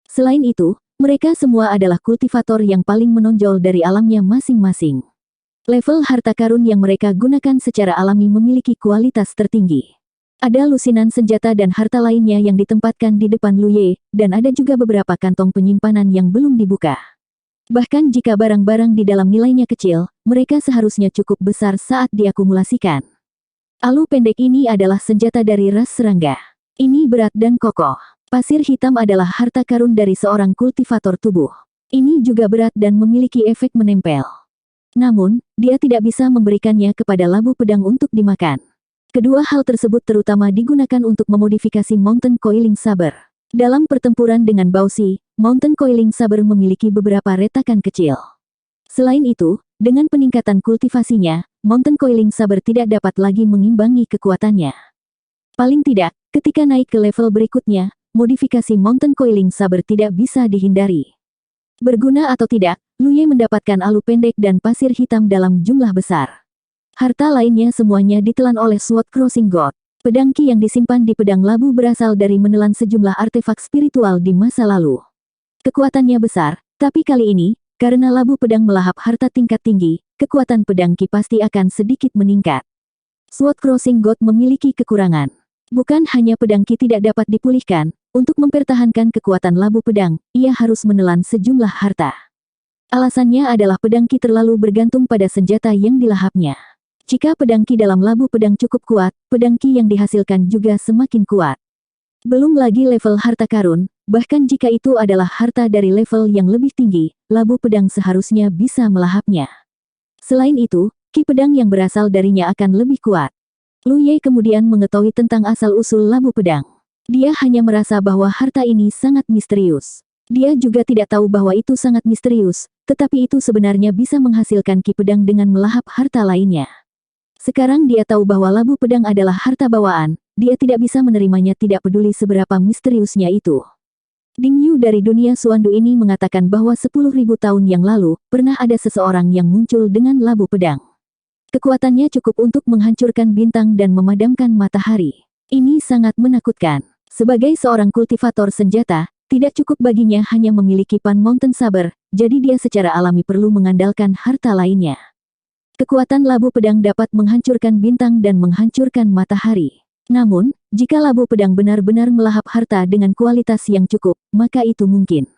Selain itu, mereka semua adalah kultivator yang paling menonjol dari alamnya masing-masing. Level harta karun yang mereka gunakan secara alami memiliki kualitas tertinggi. Ada lusinan senjata dan harta lainnya yang ditempatkan di depan Lu Ye, dan ada juga beberapa kantong penyimpanan yang belum dibuka. Bahkan jika barang-barang di dalam nilainya kecil, mereka seharusnya cukup besar saat diakumulasikan. Alu pendek ini adalah senjata dari ras serangga. Ini berat dan kokoh. Pasir hitam adalah harta karun dari seorang kultivator tubuh. Ini juga berat dan memiliki efek menempel. Namun, dia tidak bisa memberikannya kepada labu pedang untuk dimakan. Kedua hal tersebut terutama digunakan untuk memodifikasi Mountain Coiling Saber. Dalam pertempuran dengan Bausi, Mountain Coiling Saber memiliki beberapa retakan kecil. Selain itu, dengan peningkatan kultivasinya, Mountain Coiling Saber tidak dapat lagi mengimbangi kekuatannya. Paling tidak, ketika naik ke level berikutnya, modifikasi Mountain Coiling Saber tidak bisa dihindari. Berguna atau tidak, Lu Ye mendapatkan alu pendek dan pasir hitam dalam jumlah besar. Harta lainnya semuanya ditelan oleh Sword Crossing God. Pedang Ki yang disimpan di pedang labu berasal dari menelan sejumlah artefak spiritual di masa lalu. Kekuatannya besar, tapi kali ini, karena labu pedang melahap harta tingkat tinggi, kekuatan pedang Ki pasti akan sedikit meningkat. Sword Crossing God memiliki kekurangan. Bukan hanya pedang Ki tidak dapat dipulihkan, untuk mempertahankan kekuatan labu pedang, ia harus menelan sejumlah harta. Alasannya adalah pedang Ki terlalu bergantung pada senjata yang dilahapnya. Jika pedang Ki dalam labu pedang cukup kuat, pedang Ki yang dihasilkan juga semakin kuat. Belum lagi level harta karun, bahkan jika itu adalah harta dari level yang lebih tinggi, labu pedang seharusnya bisa melahapnya. Selain itu, Ki pedang yang berasal darinya akan lebih kuat. Lu Ye kemudian mengetahui tentang asal-usul labu pedang. Dia hanya merasa bahwa harta ini sangat misterius. Dia juga tidak tahu bahwa itu sangat misterius, tetapi itu sebenarnya bisa menghasilkan Ki pedang dengan melahap harta lainnya. Sekarang dia tahu bahwa labu pedang adalah harta bawaan, dia tidak bisa menerimanya tidak peduli seberapa misteriusnya itu. Ding Yu dari dunia Suandu ini mengatakan bahwa 10.000 tahun yang lalu, pernah ada seseorang yang muncul dengan labu pedang. Kekuatannya cukup untuk menghancurkan bintang dan memadamkan matahari. Ini sangat menakutkan. Sebagai seorang kultivator senjata, tidak cukup baginya hanya memiliki Pan Mountain Saber, jadi dia secara alami perlu mengandalkan harta lainnya. Kekuatan labu pedang dapat menghancurkan bintang dan menghancurkan matahari. Namun, jika labu pedang benar-benar melahap harta dengan kualitas yang cukup, maka itu mungkin.